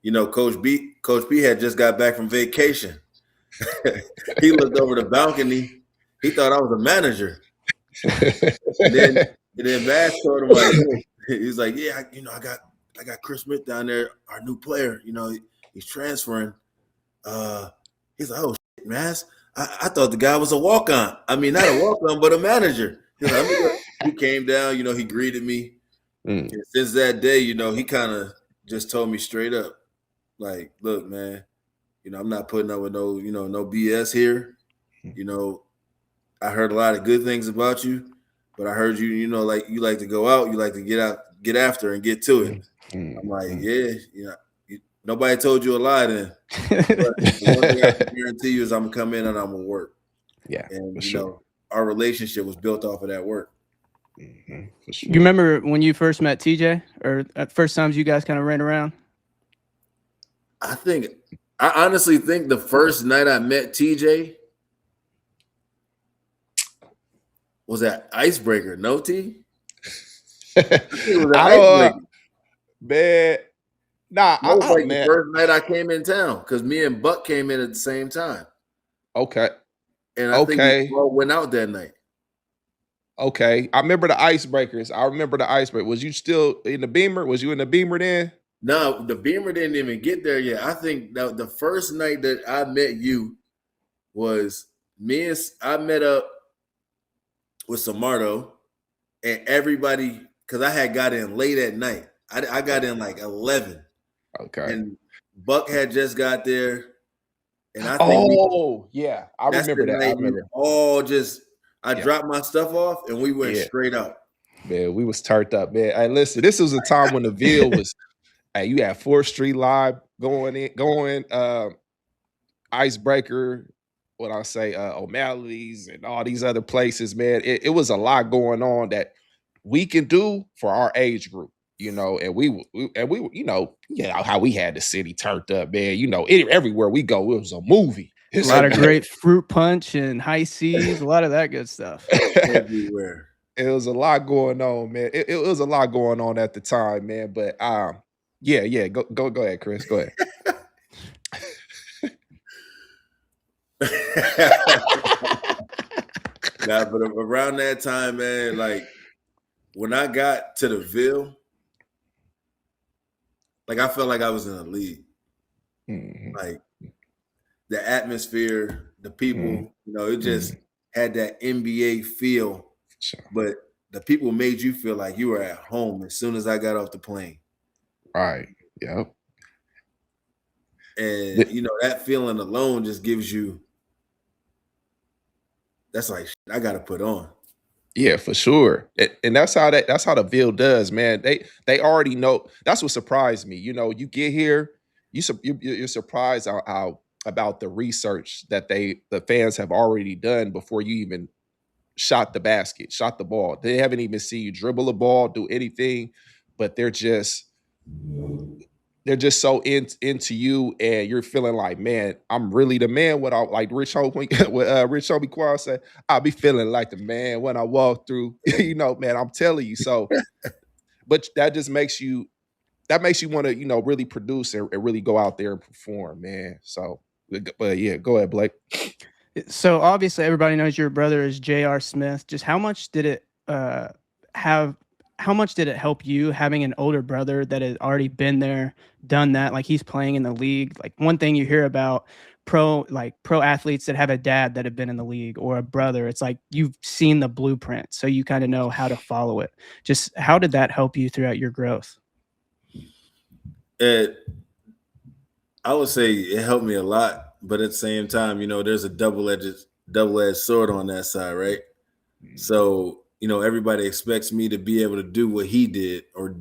Coach P had just got back from vacation. He looked over the balcony. He thought I was a manager. and then Bass told him, like, he's like, yeah, I got Chris Smith down there, our new player. He's transferring. He's like, oh shit, Mass. I thought the guy was a walk-on. I mean, not a walk-on, but a manager. He's like, he came down, he greeted me. And since that day, he kind of just told me straight up, like, look, man, I'm not putting up with no BS here. I heard a lot of good things about you, but I heard like you like to go out, you like to get after and get to it. I'm like, yeah, nobody told you a lie then. But the one thing I can guarantee you is I'm gonna come in and I'm gonna work. Yeah, and our relationship was built off of that work. For sure. You remember when you first met TJ, or at first times you guys kind of ran around? I honestly think the first night I met TJ was that Icebreaker. No, T? I think it was that Icebreaker. Man. Nah, that was like the first night I came in town because me and Buck came in at the same time. Okay. And I think we all went out that night. Okay. I remember the Icebreaker. Was you still in the Beamer? Was you in the Beamer then? No, the Beamer didn't even get there yet. I think the first night that I met you was I met up with Samardo and everybody, because I had got in late at night. I got in like 11. Okay. And Buck had just got there. And I think I remember that. I remember. I dropped my stuff off and we went straight out. Man, we was turned up, man. Hey, listen, this was a time when the Ville was you had 4th Street Live going, Icebreaker, what I say, O'Malley's and all these other places, man. It was a lot going on that we can do for our age group. And we how we had the city turned up, man. Everywhere we go, it was a movie. A lot of great fruit punch and high seas, a lot of that good stuff. Everywhere. It was a lot going on, man. It was a lot going on at the time, man. But yeah. Go ahead, Chris. Go ahead. But around that time, man, like when I got to the Ville, like I felt like I was in a league. Like the atmosphere, the people, it just had that NBA feel. Sure. But the people made you feel like you were at home as soon as I got off the plane. Right. Yep. And that feeling alone just gives you. That's like I got to put on. Yeah, for sure. And that's how the Ville does, man. They already know. That's what surprised me. You get here, you're surprised how about the research that the fans have already done before you even shot the ball. They haven't even seen you dribble a ball, do anything, but they're just so into you, and you're feeling like, man, I'm really the man. What I like Rich Homie Quad said, I'll be feeling like the man when I walk through. Man, I'm telling you. So, but that just makes you want to, really produce and really go out there and perform, man. So, but yeah, go ahead, Blake. So obviously everybody knows your brother is J.R. Smith. Just how much did it help you having an older brother that had already been there, done that, like he's playing in the league? Like one thing you hear about pro athletes that have a dad that have been in the league or a brother, it's like you've seen the blueprint, so you kind of know how to follow it. Just how did that help you throughout your growth? I would say it helped me a lot but at the same time, there's a double-edged sword on that side, right? So, everybody expects me to be able to do what he did or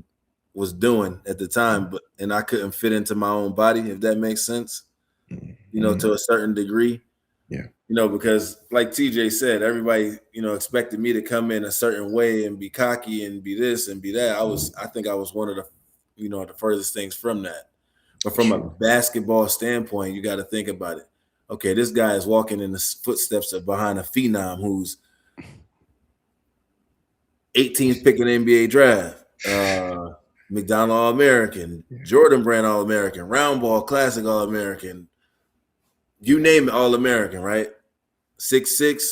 was doing at the time, and I couldn't fit into my own body, if that makes sense, to a certain degree. Yeah. Because like TJ said, everybody, expected me to come in a certain way and be cocky and be this and be that. I think I was one of the, the furthest things from that. But from a basketball standpoint, you got to think about it. Okay, this guy is walking in the footsteps of behind a phenom who's 18th pick in the NBA draft, McDonald All-American, Jordan Brand All-American, Round Ball Classic All-American, you name it, All-American, right? 6'6",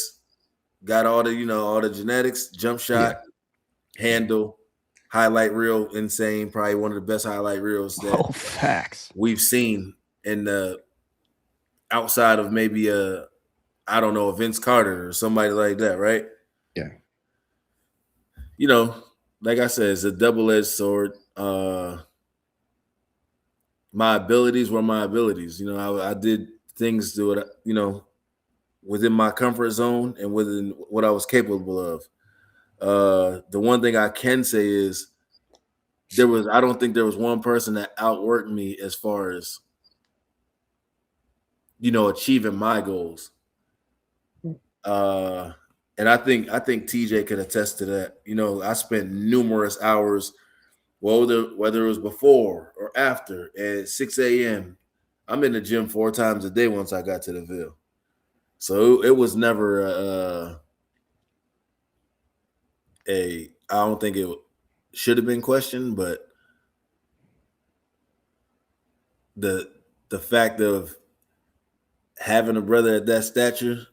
got all the genetics, jump shot, handle, highlight reel, insane, probably one of the best highlight reels that facts we've seen in the outside of maybe a Vince Carter or somebody like that, right? Yeah. Like I said, it's a double-edged sword. My abilities were my abilities. I did things to it, within my comfort zone and within what I was capable of. The one thing I can say is I don't think there was one person that outworked me as far as, achieving my goals. And I think TJ could attest to that. I spent numerous hours, whether it was before or after, at 6 a.m. I'm in the gym 4 times a day once I got to the Ville. So it was never I don't think it should have been questioned, but the fact of having a brother at that stature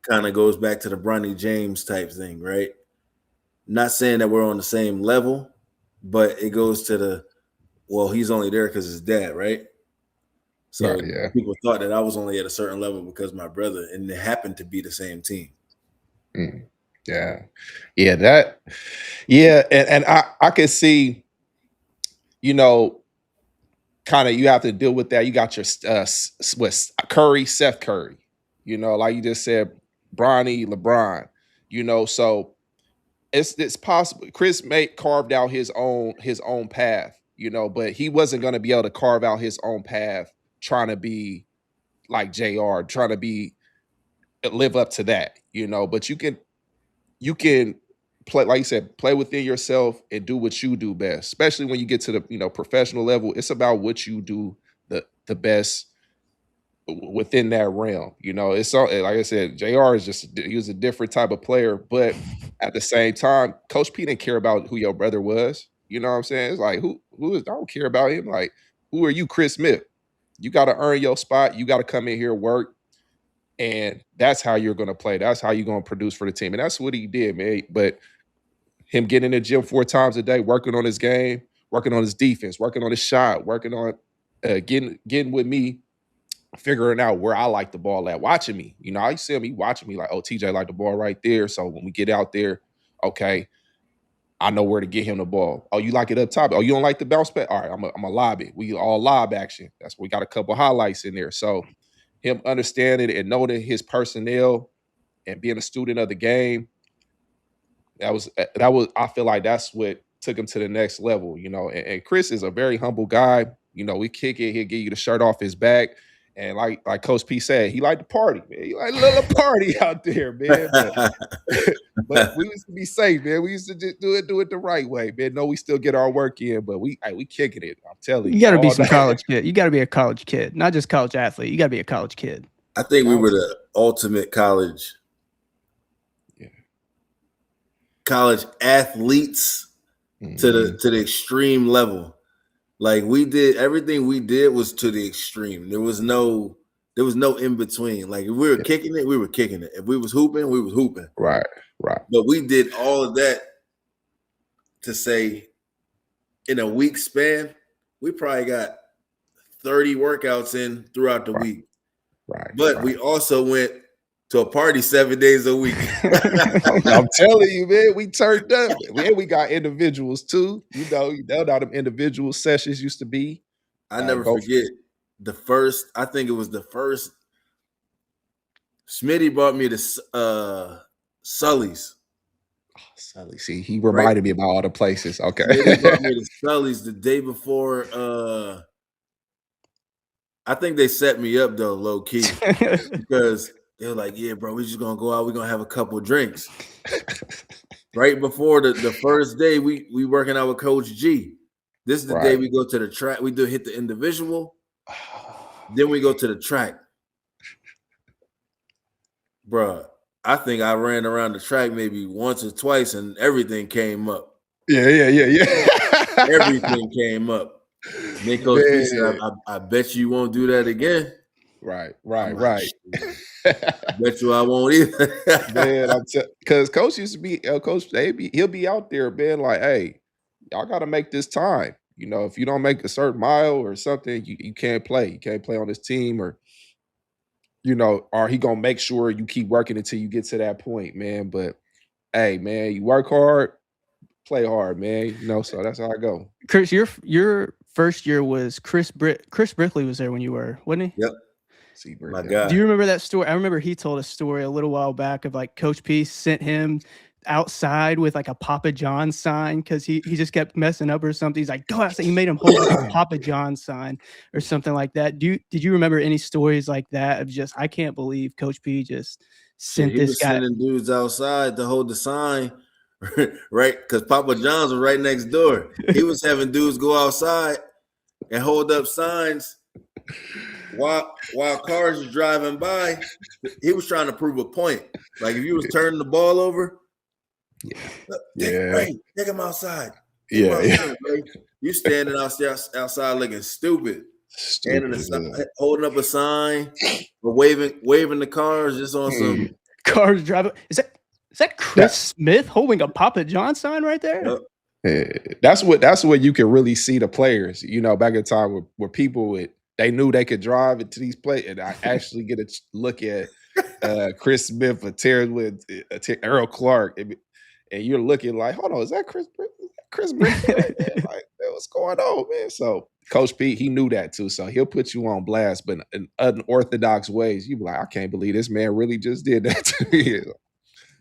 kind of goes back to the Bronny James type thing, right? Not saying that we're on the same level, but it goes to he's only there because his dad, right? So people thought that I was only at a certain level because my brother, and it happened to be the same team. Yeah. And I could see, kind of you have to deal with that. You got your Seth Curry, like you just said, Bronny, LeBron, so it's possible. Chris carved out his own path, but he wasn't going to be able to carve out his own path trying to be like JR, trying to live up to that, but you can play, like you said, play within yourself and do what you do best, especially when you get to the, professional level. It's about what you do the best within that realm. It's so, like I said, JR he was a different type of player, but at the same time, Coach P didn't care about who your brother was. You know what I'm saying? It's like, who is, I don't care about him. Like, who are you, Chris Smith? You got to earn your spot. You got to come in here, work. And that's how you're going to play. That's how you're going to produce for the team. And that's what he did, man. But him getting in the gym 4 times a day, working on his game, working on his defense, working on his shot, working on getting with me, figuring out where I like the ball at, watching me. I see him, he watching me like, oh, TJ like the ball right there. So when we get out there, okay, I know where to get him the ball. Oh, you like it up top? Oh, you don't like the bounce back? All right, I'm a lob it. We all lob action. That's we got a couple highlights in there. So him understanding and knowing his personnel and being a student of the game, that was I feel like that's what took him to the next level, and Chris is a very humble guy. We kick it, he'll give you the shirt off his back. And like Coach P said, he liked to party, man. He liked a little party out there, man. But we used to be safe, man. We used to just do it the right way, man. No, we still get our work in, but we kicking it. I'm telling you. You got to be some college kid. You got to be a college kid, not just college athlete. You got to be a college kid. I think we were the ultimate college athletes to the extreme level. Like we did everything we did was to the extreme. There was no in between. Like if we were kicking it, we were kicking it. If we was hooping, we was hooping. Right. But we did all of that to say in a week span, we probably got 30 workouts in throughout the week. Right. But we also went to a party 7 days a week. I'm telling you, man, we turned up. We got individuals too. You know how them individual sessions used to be. I never forget I think it was the first. Smitty brought me to Sully's. Oh, Sully, see, he Right. reminded me about all the places. Okay. Smitty brought me to Sully's the day before. I think they set me up though, low key, because they were like, "Yeah, bro, we're just gonna go out. We're gonna have a couple drinks." Right before the first day, we working out with Coach G. This is the day we go to the track. We hit the individual. Then we go to the track. Bruh, I think I ran around the track maybe once or twice and everything came up. Yeah. Everything came up. Then Coach G said, I bet you won't do that again. Right. I bet you I won't either. Man, because Coach used to be Coach. He'll be out there, man. Like, hey, y'all got to make this time. You know, if you don't make a certain mile or something, you can't play. You can't play on this team, or or he gonna make sure you keep working until you get to that point, man. But hey, man, you work hard, play hard, man. So that's how I go. Chris, your first year was Chris Brickley was there when you were, wasn't he? Yep. My God. Do you remember that story? I remember he told a story a little while back of like Coach P sent him outside with like a Papa John sign because he just kept messing up or something. He's like, go outside. He made him hold like a Papa John sign or something like that. Did you remember any stories like that of just, I can't believe Coach P just sent this guy sending dudes outside to hold the sign, right? Because Papa John's was right next door. He was having dudes go outside and hold up signs while cars are driving by. He was trying to prove a point. Like if you was turning the ball over, take him outside. You standing outside looking stupid. Holding up a sign or waving the cars just on some cars driving. Is that Chris Smith holding a Papa John sign right there? Yep. That's what you can really see the players. Back in time where people they knew they could drive into these plays, and I actually get a look at Chris Smith or Terence with Earl Clark, and you're looking like, hold on, is that Chris Smith? Like, what's going on, man? So Coach Pete, he knew that too, so he'll put you on blast, but in unorthodox ways, you be like, I can't believe this man really just did that to me.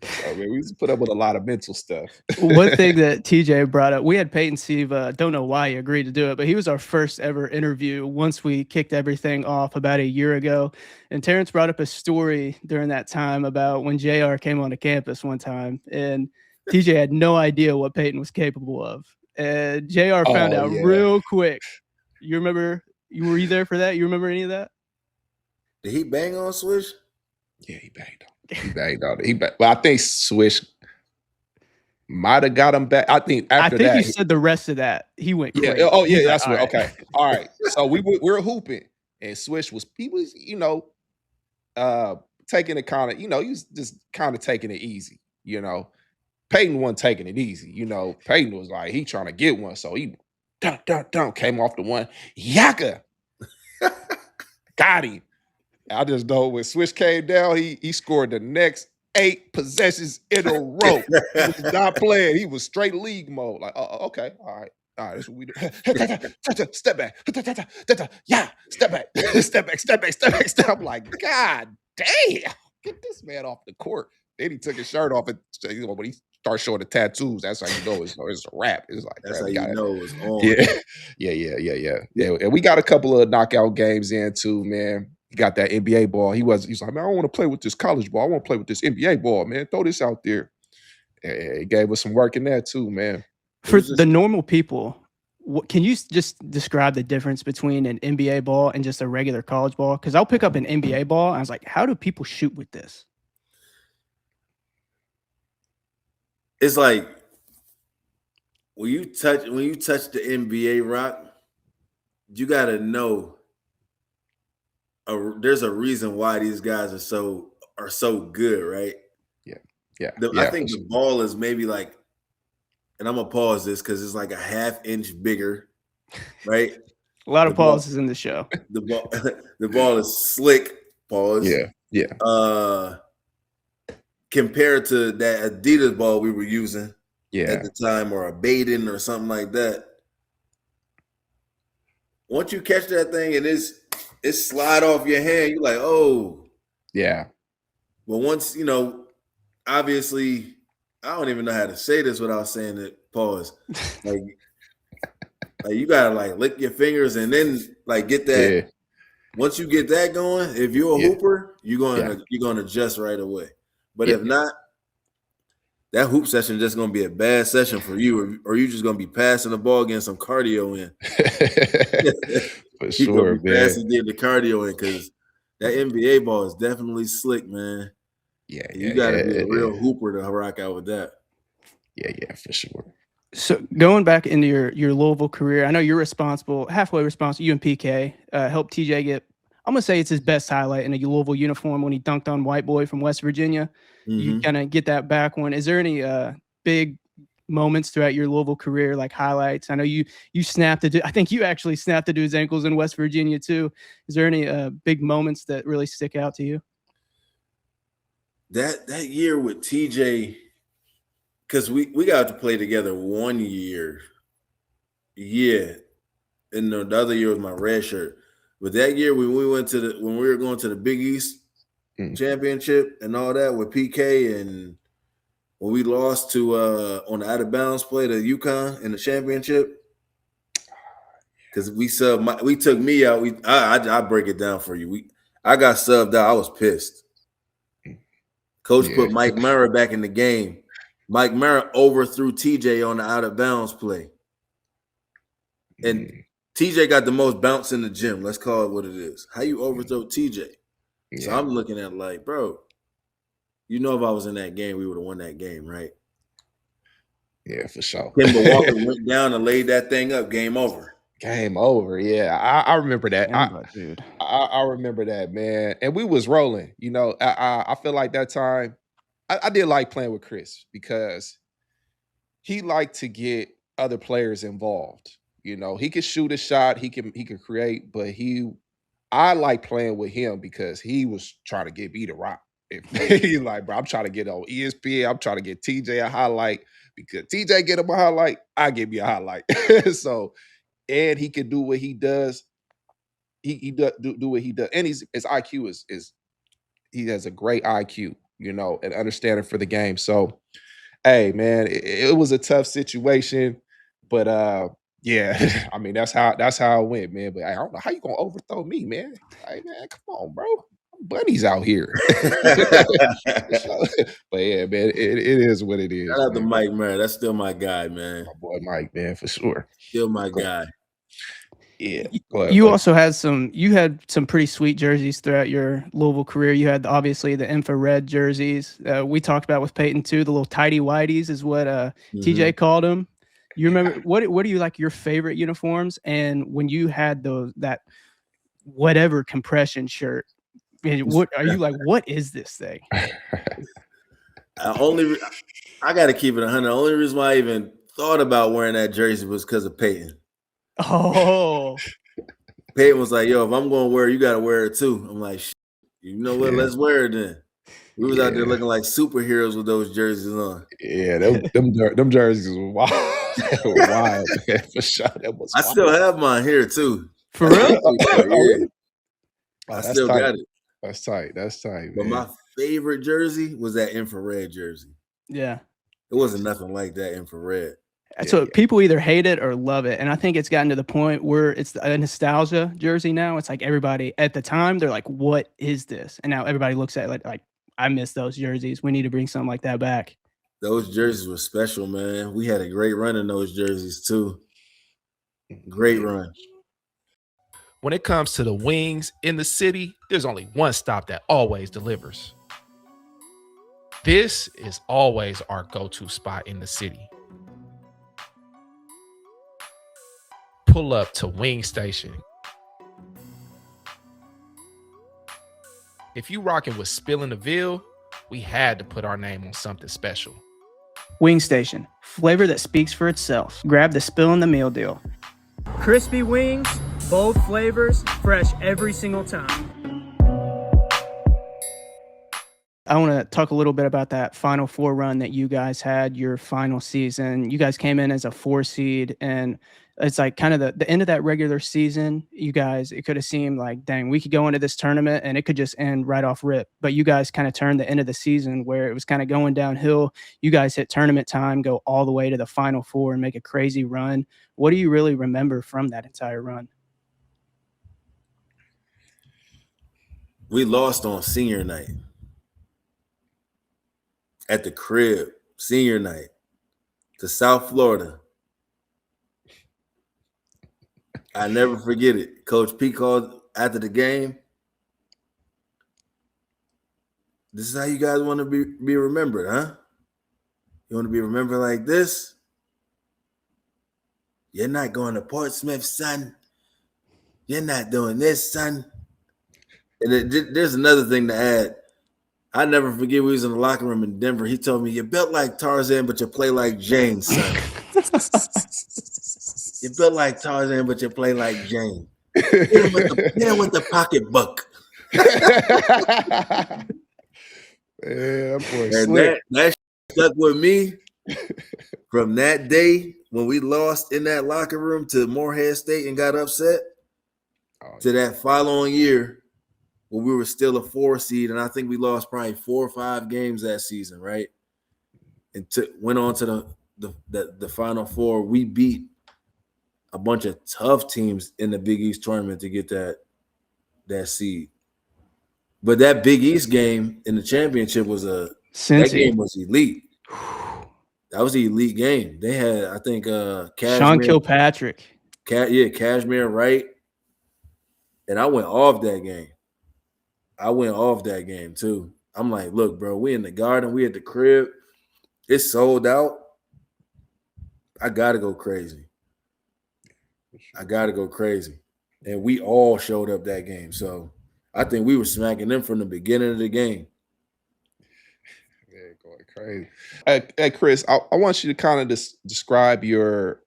So, man, we just put up with a lot of mental stuff. One thing that TJ brought up, we had Peyton Siva. Don't know why he agreed to do it, but he was our first ever interview once we kicked everything off about a year ago. And Terence brought up a story during that time about when JR came onto campus one time, and TJ had no idea what Peyton was capable of. And JR found out real quick. You remember? Were you there for that? You remember any of that? Did he bang on Swish? Yeah, he banged on. Well, I think Swish might have got him back. I think after that. I think he said the rest of that. He went crazy. Oh, yeah, that's right. Okay. All right. So we were hooping, and Swish was taking it kind of, he was just kind of taking it easy, Peyton wasn't taking it easy, Peyton was like, he trying to get one, so he came off the one, Yaka. Got him. I just know when Swish came down, he scored the next 8 possessions in a row. He was not playing. He was straight league mode. Like, okay, all right, that's what we do. Step back. Yeah, step back. I'm like, God damn, get this man off the court. Then he took his shirt off, and when he started showing the tattoos, that's how you know it's a wrap. It's like that's how you know it's on. Yeah. And we got a couple of knockout games in too, man. He got that NBA ball. He's like, man, I don't want to play with this college ball. I want to play with this NBA ball, man. Throw this out there. And he gave us some work in that too, man. For the normal people, can you just describe the difference between an NBA ball and just a regular college ball? Because I'll pick up an NBA ball, and I was like, how do people shoot with this? It's like when you touch the NBA rock, you gotta know there's a reason why these guys are so good, right? Yeah. I think the ball is maybe like, and I'm gonna pause this because it's like a half inch bigger, right? A lot of pauses in the show. The ball is slick. Pause. Yeah. Compared to that Adidas ball we were using at the time, or a Baden or something like that. Once you catch that thing and it slide off your hand. You're like, oh. Yeah. But once, obviously, I don't even know how to say this without saying it. Pause. Like you gotta like lick your fingers and then like get that. Yeah. Once you get that going, if you're a hooper, you're gonna adjust right away. But if not, that hoop session is just gonna be a bad session for you, or you're just gonna be passing the ball, getting some cardio in. For You're gonna sure, be man. passing, getting the cardio in, because that NBA ball is definitely slick, man. Yeah, you gotta be a real hooper to rock out with that. Yeah, for sure. So going back into your Louisville career, I know you're halfway responsible. You and PK helped TJ get, I'm gonna say it's his best highlight in a Louisville uniform when he dunked on White Boy from West Virginia. You kind of get that back one. Is there any big moments throughout your Louisville career, like highlights? I know you snapped it. I think you actually snapped the dude's ankles in West Virginia too. Is there any big moments that really stick out to you? That year with TJ, because we got to play together 1 year. Yeah. And the other year was my red shirt. But that year when we were going to the Big East championship and all that with PK, and when we lost to on the out of bounds play to UConn in the championship, because we took me out. I break it down for you. I got subbed out. I was pissed. Coach put Mike Camara back in the game. Mike Camara overthrew TJ on the out of bounds play, and TJ got the most bounce in the gym. Let's call it what it is. How you overthrow TJ? Yeah. So I'm looking at like, bro, if I was in that game, we would have won that game, right? Yeah, for sure. Kemba Walker went down and laid that thing up. Game over. Game over. Yeah, I remember that. Dude. I remember that, man. And we was rolling. I feel like that time I did like playing with Chris because he liked to get other players involved. He could shoot a shot, he could create, but I like playing with him because he was trying to get me to rock. He's like, bro, I'm trying to get on ESPN. I'm trying to get TJ a highlight because TJ get him a highlight, I give you a highlight. So, and he can do what he does. He do what he does, and his IQ is he has a great IQ, and understanding for the game. So, hey, man, it was a tough situation, but yeah, I mean that's how it went, man. But I don't know how you gonna overthrow me, man. Like, man, come on, bro. Buddies out here. But yeah, man, it is what it is. Shout out to Mike, man. That's still my guy, man. My boy Mike, man, for sure. Still my guy. Yeah. You also had some pretty sweet jerseys throughout your Louisville career. You had obviously the infrared jerseys. We talked about with Peyton too. The little tighty whities is what TJ called them. You remember what are you like your favorite uniforms? And when you had that whatever compression shirt, what are you like? What is this thing? I got to keep it 100. The only reason why I even thought about wearing that jersey was because of Peyton. Oh, Peyton was like, "Yo, if I'm going to wear it, you got to wear it too." I'm like, "You know what? Let's wear it then." We was out there looking like superheroes with those jerseys on. Yeah, them jerseys were wild. Wild, man, for sure. I still have mine here too. For real? Yeah. I still got it. That's tight. But man. my favorite jersey was that infrared jersey. Yeah. It wasn't nothing like that infrared. So people either hate it or love it. And I think it's gotten to the point where it's a nostalgia jersey now. It's like everybody at the time, they're like, what is this? And now everybody looks at it like I miss those jerseys. We need to bring something like that back. Those jerseys were special, man. We had a great run in those jerseys too. Great run. When it comes to the wings in the city, there's only one stop that always delivers. This is always our go-to spot in the city. Pull up to Wing Station. If you rocking with Spill In The Ville, we had to put our name on something special. Wing Station, flavor that speaks for itself. Grab the Spill in the Meal deal. Crispy wings, bold flavors, fresh every single time. I want to talk a little bit about that Final Four run that you guys had, your final season. You guys came in as a 4 seed, and it's like kind of the end of that regular season, you guys, it could have seemed like, dang, we could go into this tournament and it could just end right off rip. But you guys kind of turned the end of the season where it was kind of going downhill. You guys hit tournament time, go all the way to the Final Four and make a crazy run. What do you really remember from that entire run? We lost on senior night at the crib, senior night to South Florida. I never forget it. Coach P called after the game. This is how you guys want to be remembered, huh? You want to be remembered like this? You're not going to Portsmouth, son. You're not doing this, son. And there's another thing to add. I never forget we was in the locker room in Denver. He told me, "You built like Tarzan, but you play like Jane, son." You built like Tarzan, but you play like Jane. Yeah, with the pocketbook. Yeah, that boy And slick. that stuck with me from that day when we lost in that locker room to Morehead State and got upset to that following year when we were still a 4 seed, and I think we lost probably 4 or 5 games that season, right? And went on to the Final Four. We beat a bunch of tough teams in the Big East tournament to get that seed. But that Big East game in the championship was that game was elite. That was the elite game. They had, I think, Sean Kilpatrick. Cashmere Wright. And I went off that game too. I'm like, look, bro, we in the Garden, we at the crib. It's sold out. I gotta go crazy. And we all showed up that game. So I think we were smacking them from the beginning of the game. Yeah, going crazy. Hey Chris, I want you to kind of describe your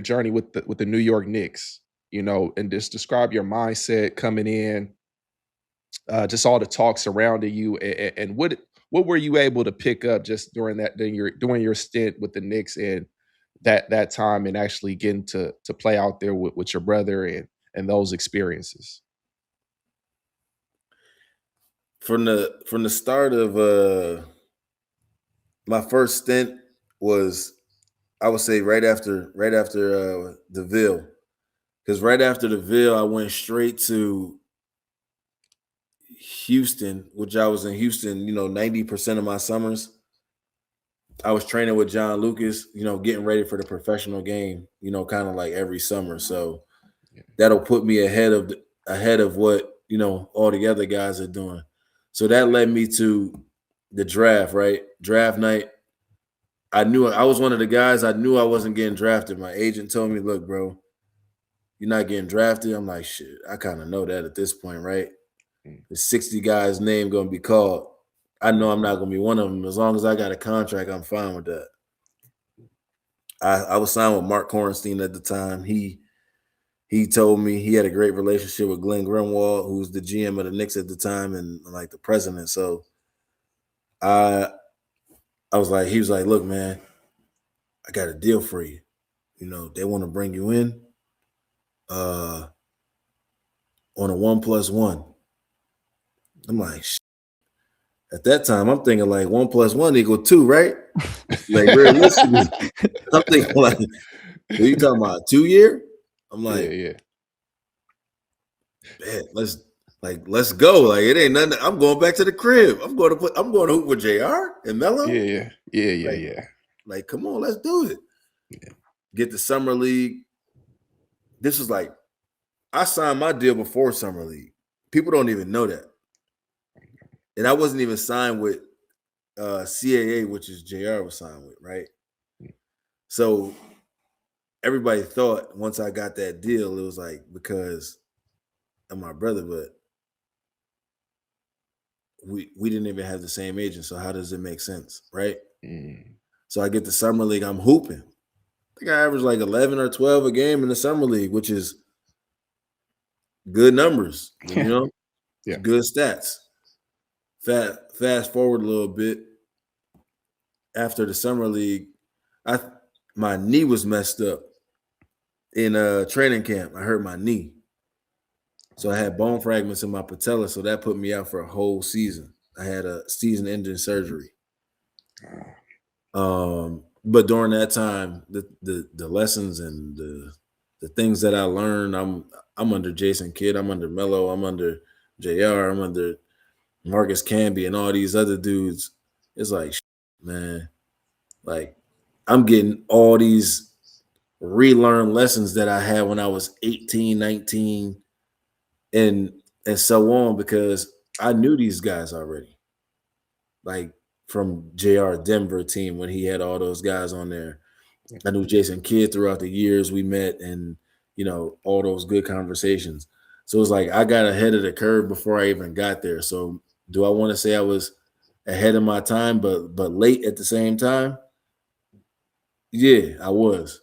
journey with the New York Knicks, and just describe your mindset coming in, just all the talk surrounding you, and what were you able to pick up just during your stint with the Knicks and that time, and actually getting to play out there with your brother and those experiences? From the start of my first stint was, I would say, right after the Ville, because right after the Ville, I went straight to Houston, which I was in Houston, 90% of my summers. I was training with John Lucas, getting ready for the professional game, kind of like every summer. So that'll put me ahead of what, all the other guys are doing. So that led me to the draft, right? Draft night. I knew I was one of the guys. I knew I wasn't getting drafted. My agent told me, look, bro, you're not getting drafted. I'm like, shit, I kind of know that at this point, right? The 60 guys' name going to be called. I know I'm not going to be one of them. As long as I got a contract, I'm fine with that. I was signed with Mark Korenstein at the time. He told me he had a great relationship with Glenn Grunwald, who was the GM of the Knicks at the time and like the president. So I was like, he was like, look, man, I got a deal for you. They want to bring you in on a 1+1. I'm like, shit. At that time, I'm thinking like 1 + 1 = 2, right? Like realistically, I'm thinking like, are you talking about a 2-year? I'm like, yeah. Man, let's go. Like it ain't nothing. I'm going back to the crib. I'm going to hoop with JR and Melo. Yeah. Like, come on, let's do it. Yeah. Get the summer league. This was like, I signed my deal before summer league. People don't even know that. And I wasn't even signed with CAA, which is JR was signed with, right? So everybody thought once I got that deal, it was like because of my brother, but we didn't even have the same agent. So how does it make sense, right? So I get the summer league. I'm hooping. I think I averaged like 11 or 12 a game in the summer league, which is good numbers, Yeah. Good stats. Fast forward a little bit. After the summer league, my knee was messed up. in training camp. I hurt my knee. So I had bone fragments in my patella, so that put me out for a whole season. I had a season-ending surgery. But during that time, the lessons and the things that I learned, I'm under Jason Kidd, I'm under Melo, I'm under JR, I'm under Marcus Camby and all these other dudes. It's like, man, like I'm getting all these relearned lessons that I had when I was 18, 19, and so on, because I knew these guys already. Like from JR Denver team when he had all those guys on there. I knew Jason Kidd throughout the years we met, and all those good conversations. So it was like I got ahead of the curve before I even got there. So do I want to say I was ahead of my time, but late at the same time? Yeah, I was.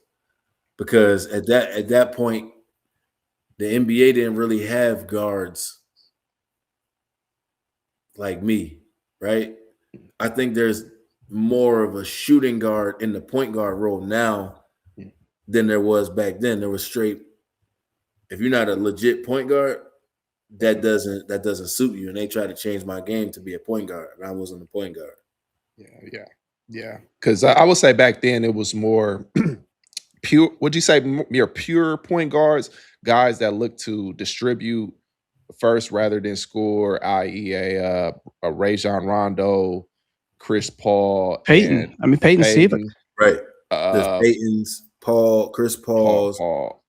Because at that point, the NBA didn't really have guards like me, right? I think there's more of a shooting guard in the point guard role now than there was back then. There was straight, if you're not a legit point guard, that doesn't suit you. And they tried to change my game to be a point guard, and I wasn't a point guard. Yeah. Because I would say back then it was more pure. Would you say more pure point guards, guys that look to distribute first rather than score, i.e., a Rajon Rondo, Chris Paul, Peyton. and Peyton Siva. Peyton, Right. There's Peyton's, Chris Paul's, Paul.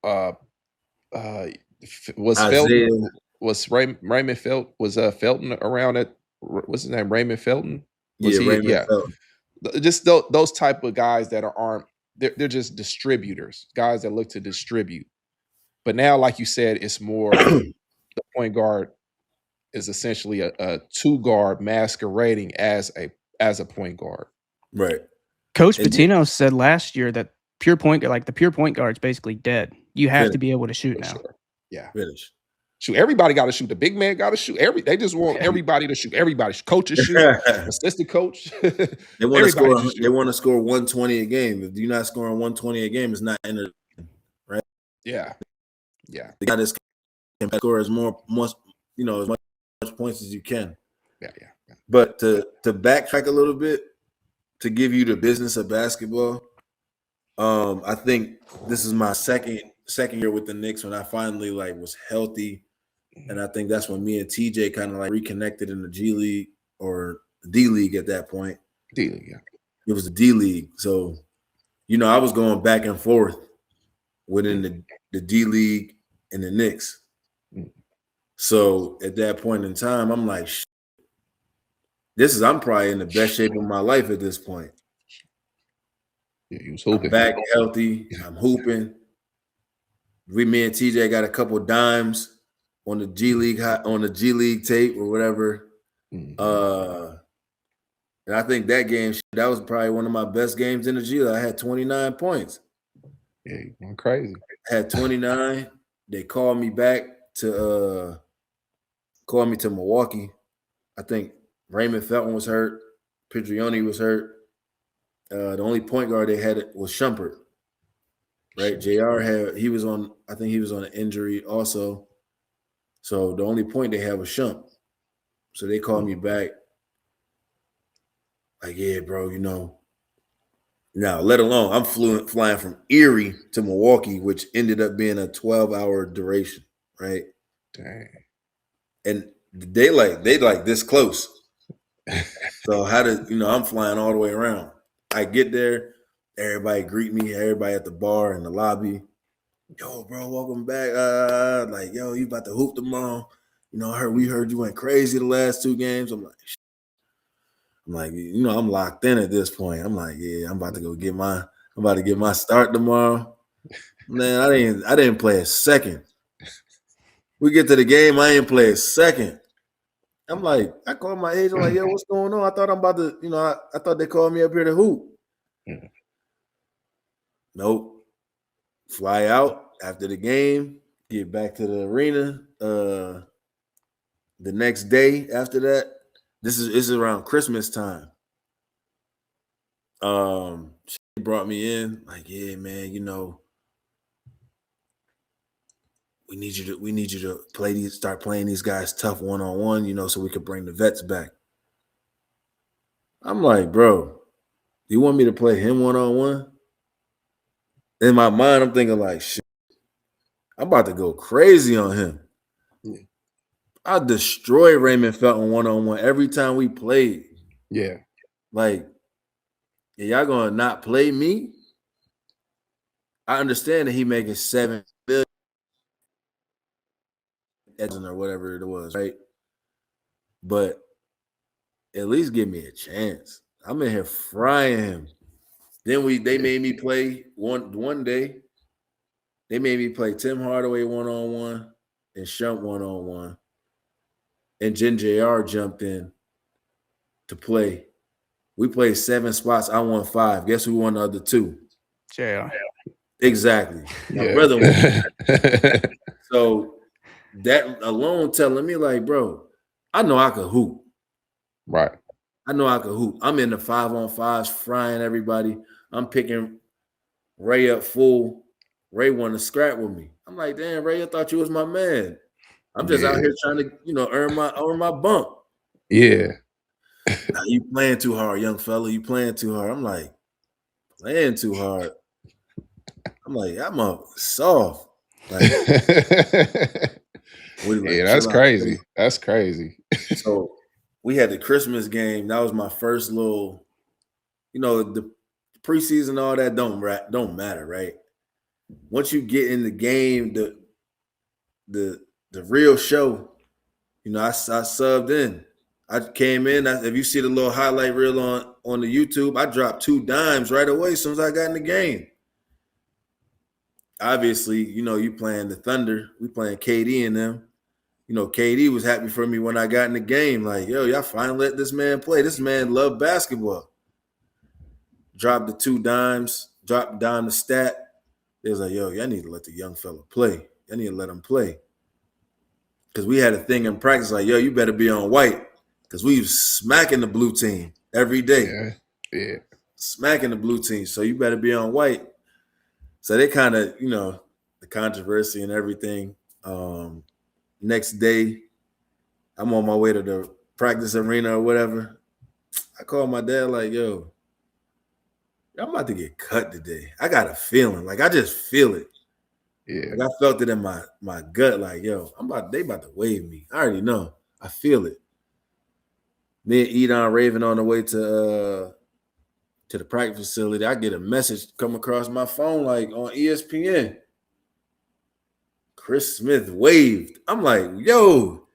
Was Isaiah. Felton? Was Raymond Felton? Was Felton around it? What's his name? Raymond Felton. Was he? Raymond Felton. Just those type of guys that aren't. They're just distributors, guys that look to distribute. But now, like you said, it's more the point guard is essentially a two guard masquerading as a point guard. Right. Coach Pitino said last year that the pure point guard's basically dead. You have to be able to shoot now. Sure. Yeah. Finish. Shoot, everybody got to shoot. The big man got to shoot. They just want everybody to shoot. Everybody, coaches shoot, assistant coach. They want to score. They want to score 120 a game. If you're not scoring 120 a game, it's not entertaining, right? Yeah. The guy that's can score as much points as you can. Yeah. But to backtrack a little bit, to give you the business of basketball, I think this is my second year with the Knicks when I finally was healthy. And I think that's when me and TJ kind of reconnected in the G League or D League at that point. D League, yeah. It was the D League. So, I was going back and forth within the D League and the Knicks. So at that point in time, I'm like, I'm probably in the best shape of my life at this point. Yeah, he was hooping. I'm back healthy. I'm hooping. Me and TJ got a couple dimes on the G League tape or whatever. And I think that game, that was probably one of my best games in the G League. I had 29 points. Yeah, you went crazy. I had 29. They called me back to Milwaukee. I think Raymond Felton was hurt. Pedrioni was hurt. The only point guard they had was Shumpert. Right, he was on an injury also. So the only point they had was Shump. So they called me back. Like, yeah, bro, now let alone I'm flying from Erie to Milwaukee, which ended up being a 12-hour duration, right? Dang. And they this close. So I'm flying all the way around. I get there. Everybody greet me, everybody at the bar in the lobby. Yo, bro, welcome back. Yo, you about to hoop tomorrow. We heard you went crazy the last 2 games. I'm like, I'm locked in at this point. I'm like, yeah, I'm about to get my start tomorrow. Man, I didn't play a second. We get to the game, I didn't play a second. I'm like, I called my agent, I'm like, yo, what's going on? I thought I'm about to, I thought they called me up here to hoop. Nope. Fly out after the game, get back to the arena. The next day after that, this is around Christmas time. She brought me in, like, yeah, man, we need you to start playing these guys tough one-on-one, you know, so we could bring the vets back. I'm like, bro, you want me to play him one-on-one? In my mind, I'm thinking like, shit, I'm about to go crazy on him. Yeah. I destroy Raymond Felton one-on-one every time we played. Yeah. Like, y'all gonna not play me? I understand that he making $7 billion or whatever it was, right? But at least give me a chance. I'm in here frying him. Then they made me play one day. They made me play Tim Hardaway one-on-one and Shump one-on-one. And Jen JR jumped in to play. We played 7 spots. I won 5. Guess who won the other 2? JR. Exactly. My Yeah. brother won. So that alone telling me, like, bro, I know I could hoop. Right. I know I could hoop. I'm in the 5-on-5s, frying everybody. I'm picking Ray up full. Ray wanted to scrap with me. I'm like, damn, Ray, I thought you was my man. I'm just out here trying to, you know, earn my bump. Yeah. Nah, you playing too hard, young fella. You playing too hard. I'm like, playing too hard. I'm like, I'm up soft. Like, yeah, that's crazy. That's crazy. So we had the Christmas game. That was my first little, you know, the preseason, all that don't matter, right? Once you get in the game, the real show, you know, I subbed in. I came in. If you see the little highlight reel on the YouTube, I dropped 2 dimes right away as soon as I got in the game. Obviously, you know, you playing the Thunder. We playing KD and them. You know, KD was happy for me when I got in the game. Like, yo, y'all finally let this man play. This man loved basketball. Dropped the 2 dimes, dropped down the stat. It was like, yo, y'all need to let the young fella play. Y'all need to let him play. Because we had a thing in practice like, yo, you better be on white. Because we was smacking the blue team every day. Yeah. Smacking the blue team. So you better be on white. So they kind of, you know, the controversy and everything. Next day, I'm on my way to the practice arena or whatever. I called my dad like, yo, I'm about to get cut today. I got a feeling. Like, I just feel it. Yeah. Like, I felt it in my gut. Like, yo, they about to wave me. I already know. I feel it. Me and Edon Raven on the way to the practice facility. I get a message come across my phone like on ESPN. Chris Smith waved. I'm like, yo.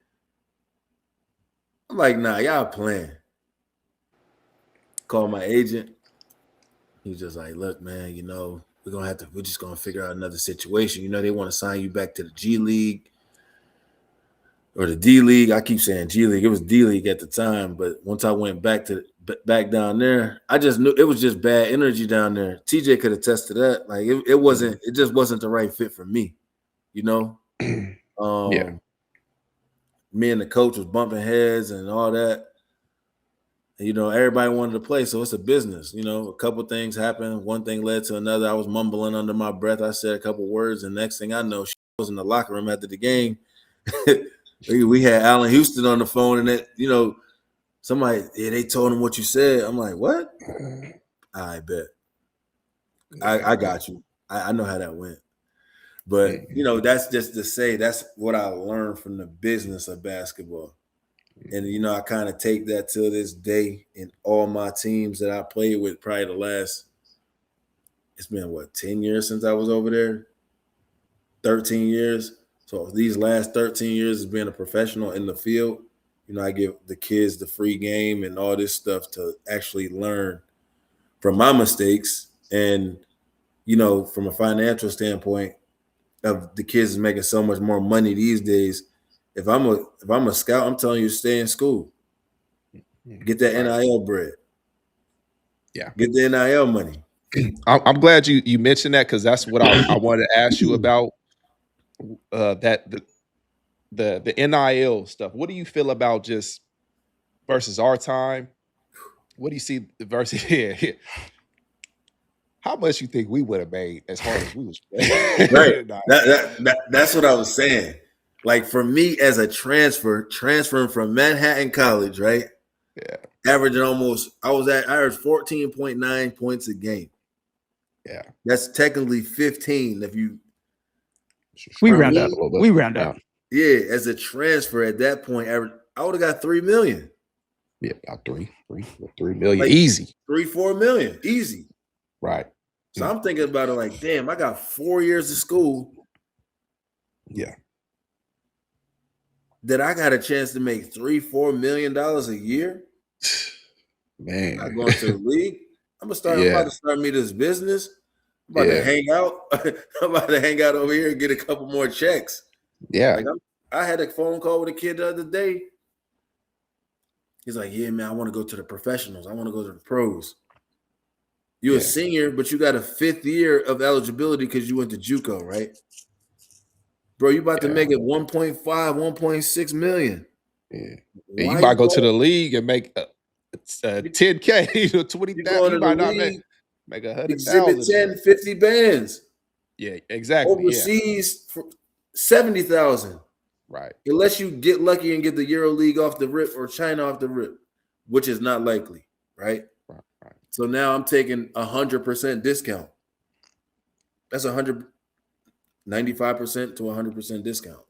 I'm like, nah, y'all playing. Call my agent. He's just like, look, man, you know, we're just gonna figure out another situation. You know, they want to sign you back to the G League or the D League. I keep saying G League. It was D League at the time, but once I went back down there, I just knew it was just bad energy down there. TJ could attest to that. Like it just wasn't the right fit for me, you know. Yeah. Me and the coach was bumping heads and all that. And, you know, everybody wanted to play, so it's a business. You know, a couple things happened. One thing led to another. I was mumbling under my breath. I said a couple words, and next thing I know, she was in the locker room after the game. We had Allen Houston on the phone, and that, you know, somebody, they told him what you said. I'm like, what? I bet. I got you. I know how that went. But, you know, that's just to say that's what I learned from the business of basketball. And, you know, I kind of take that to this day in all my teams that I played with probably it's been, 10 years since I was over there? 13 years. So these last 13 years as being a professional in the field, you know, I give the kids the free game and all this stuff to actually learn from my mistakes. And, you know, from a financial standpoint of the kids is making so much more money these days. If I'm a scout, I'm telling you, stay in school. Get that NIL bread. Yeah. Get the NIL money. I'm glad you mentioned that, because that's what I wanted to ask you about. That the NIL stuff. What do you feel about just versus our time? What do you see versus here? how much you think we would have made as hard as we was playing? Right. Nah, That's what I was saying. Like for me as a transferring from Manhattan College, right? yeah, Averaging I averaged 14.9 points a game. yeah. That's technically 15 if you We For round me, up. We round up. yeah, as a transfer at that point, I would have got 3 million. Yeah, about 3 million. Like Easy. 3-4 million. Easy. Right. So I'm thinking about it like, damn, I got 4 years of school. Yeah. That I got a chance to make $3-4 million a year. Man. I'm going to the league. I'm about to start me this business. I'm about to hang out. I'm about to hang out over here and get a couple more checks. Yeah. Like I had a phone call with a kid the other day. He's like, yeah, man, I want to go to the professionals. I want to go to the pros. You're a senior, but you got a 5th year of eligibility because you went to JUCO, right? Bro, you about to make it 1.5, 1.6 million. Yeah. And you might go to the league and make 10K or 20,000. You might not make 100,000. Exhibit 10, 50 bands. Yeah, exactly. Overseas for 70,000. Right. Unless you get lucky and get the Euro League off the rip or China off the rip, which is not likely, right? Right. So now I'm taking 100% discount. That's 95% to 100% discount.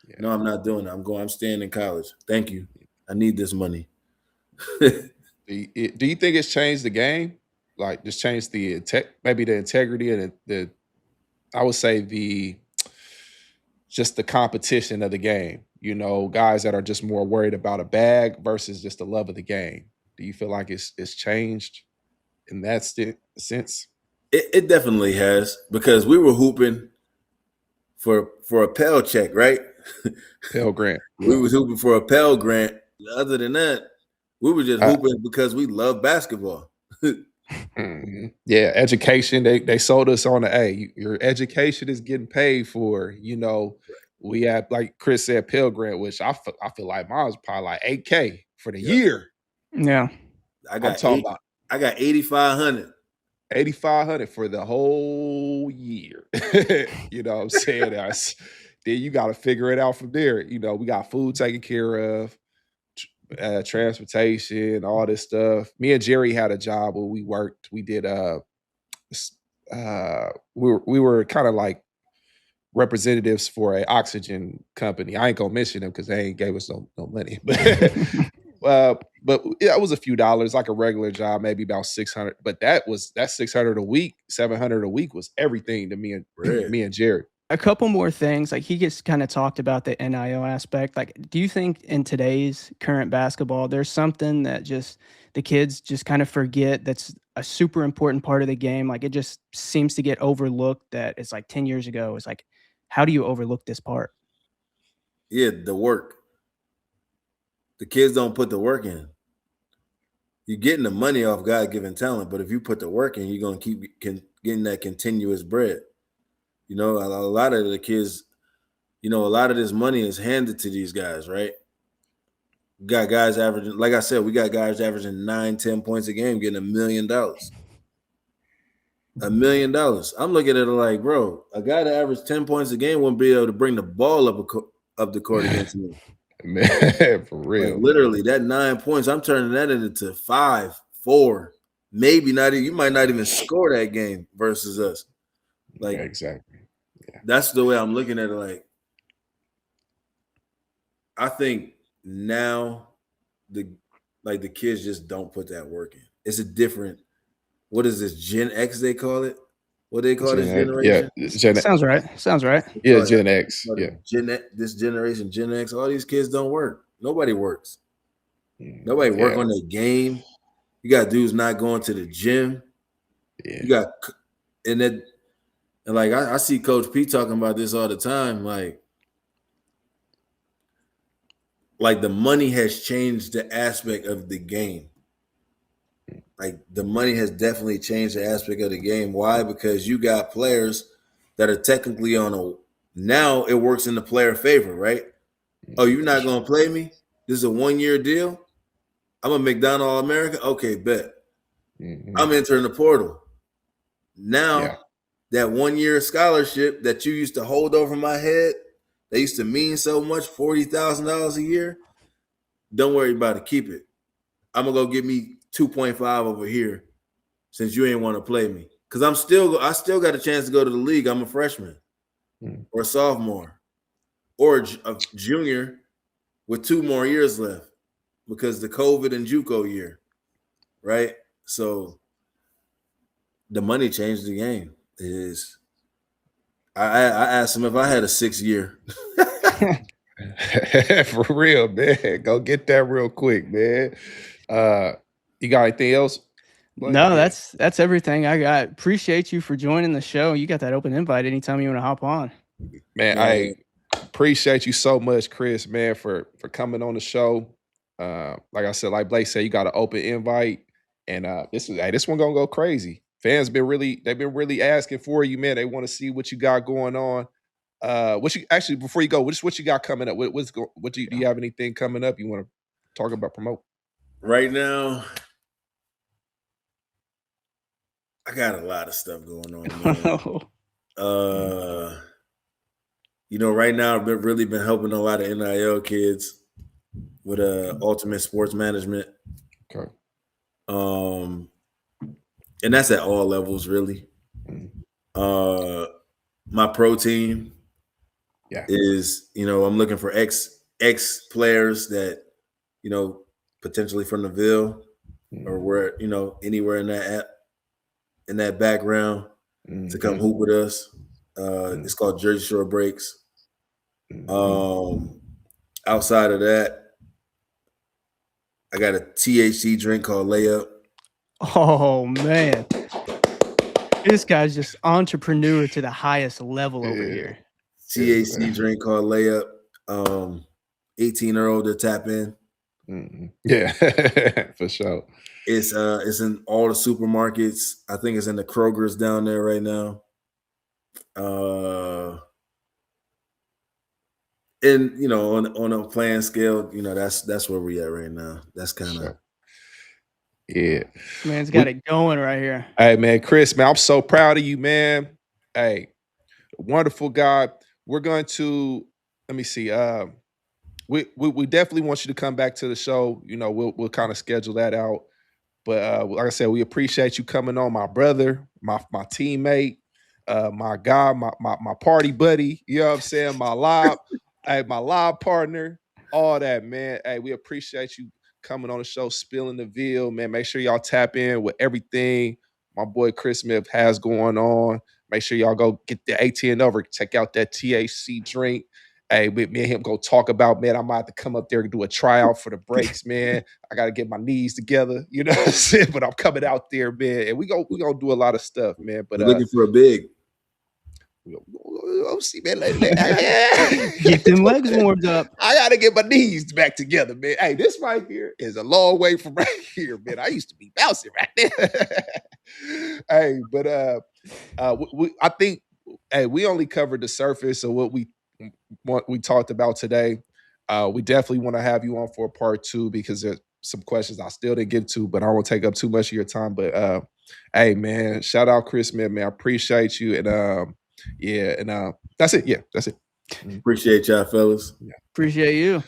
Yeah. No, I'm not doing that. I'm staying in college. Thank you. I need this money. Do you think it's changed the game? Like just changed maybe the integrity and the I would say just the competition of the game. You know, guys that are just more worried about a bag versus just the love of the game. Do you feel like it's changed in that sense? It definitely has, because we were hooping for a Pell check, right? Pell Grant. We was hooping for a Pell Grant. Other than that, we were just hooping because we love basketball. Mm-hmm. Yeah, education. They sold us on your education is getting paid for. You know, we had, like Chris said, Pell Grant, which I feel like mine was probably like $8K for the year. Yeah, I got 8,500. 8,500 for the whole year. You know what I'm saying? Then you got to figure it out from there. You know, we got food taken care of, transportation, all this stuff. Me and Jerry had a job where we worked. We did we were kind of like representatives for an oxygen company. I ain't gonna mention them because they ain't gave us no money. But yeah, it was a few dollars, like a regular job, maybe about 600. But that's 600 a week, 700 a week was everything to me and Jerry. A couple more things. Like he just kind of talked about the NIL aspect. Like, do you think in today's current basketball, there's something that just the kids just kind of forget that's a super important part of the game? Like it just seems to get overlooked. That it's like 10 years ago. It's like, how do you overlook this part? Yeah, the work. The kids don't put the work in. You're getting the money off God-given talent, but if you put the work in, you're going to keep getting that continuous bread. You know, a lot of the kids, you know, a lot of this money is handed to these guys, right? We got guys averaging, like I said, we got guys averaging 9-10 points a game, getting $1 million. $1 million. I'm looking at it like, bro, a guy that averaged 10 points a game won't be able to bring the ball up the court against me. Man, for real. Like literally, that 9 points, I'm turning that into 5, 4, maybe not even. You might not even score that game versus us. Like exactly. Yeah. That's the way I'm looking at it. Like, I think now the kids just don't put that work in. It's a different. What is this, Gen X? They call it. What they call this generation? Yeah, sounds right. Sounds right. Yeah, Gen X. Yeah, this generation, Gen X. All these kids don't work. Nobody works. Nobody work on their game. You got dudes not going to the gym. Yeah. You got and like I see Coach P talking about this all the time. Like the money has changed the aspect of the game. Like the money has definitely changed the aspect of the game. Why? Because you got players that are technically now it works in the player favor, right? Oh, you're not gonna play me? This is a 1-year deal. I'm a McDonald All-American. Okay, bet. I'm entering the portal. Now, that 1 year scholarship that you used to hold over my head, that used to mean so much, $40,000 a year. Don't worry about it. Keep it. I'm gonna go get me 2.5 over here, since you ain't want to play me. Because I still got a chance to go to the league. I'm a freshman or a sophomore or a junior with 2 more years left because the COVID and JUCO year, right? So the money changed the game. It is. I asked him if I had a 6 year. For real, man. Go get that real quick, man. You got anything else? No, that's everything I got. Appreciate you for joining the show. You got that open invite anytime you want to hop on. Man, I appreciate you so much, Chris, man, for coming on the show. Like I said, like Blake said, you got an open invite, and this one gonna go crazy. Fans they've been really asking for you, man. They want to see what you got going on. Before you go, what you got coming up? Do you have anything coming up you want to talk about, promote? Right now, I got a lot of stuff going on, man. Right now I've really been helping a lot of NIL kids with ultimate sports management. Okay. And that's at all levels, really. My pro team is, I'm looking for ex players that, potentially from the Ville or where, anywhere in that background to come hoop with us. It's called Jersey Shore Breaks. Outside of that, I got a THC drink called Layup. Oh man, this guy's just entrepreneur to the highest level over here. THC drink called Layup. 18 or older, tap in. Yeah, for sure. It's in all the supermarkets. I think it's in the Kroger's down there right now. And on a playing scale, that's where we at right now. That's kind of Man's got it going right here. Hey man, Chris, man, I'm so proud of you, man. Hey, wonderful guy. We're going to let me see. We definitely want you to come back to the show. We'll kind of schedule that out. But like I said, we appreciate you coming on, my brother, my teammate, my guy, my party buddy. You know what I'm saying? My live partner, all that, man. Hey, we appreciate you coming on the show, Spill In The Ville, man. Make sure y'all tap in with everything my boy Chris Smith has going on. Make sure y'all go get the ATN over, check out that THC drink. Hey, me and him go talk about, man, I might have to come up there and do a tryout for the breaks, man. I got to get my knees together, you know what I'm saying? But I'm coming out there, man, and we gonna do a lot of stuff, man. But looking for a big. We'll see, man. Get them legs warmed up. I got to get my knees back together, man. Hey, this right here is a long way from right here, man. I used to be bouncing right there. Hey, but I think, we only covered the surface of what we talked about today. We definitely want to have you on for a part 2 because there's some questions I still didn't get to, but I won't take up too much of your time. But hey, man, shout out Chris Smith, man. I appreciate you. And that's it. Yeah, that's it. Appreciate y'all, fellas. Appreciate you.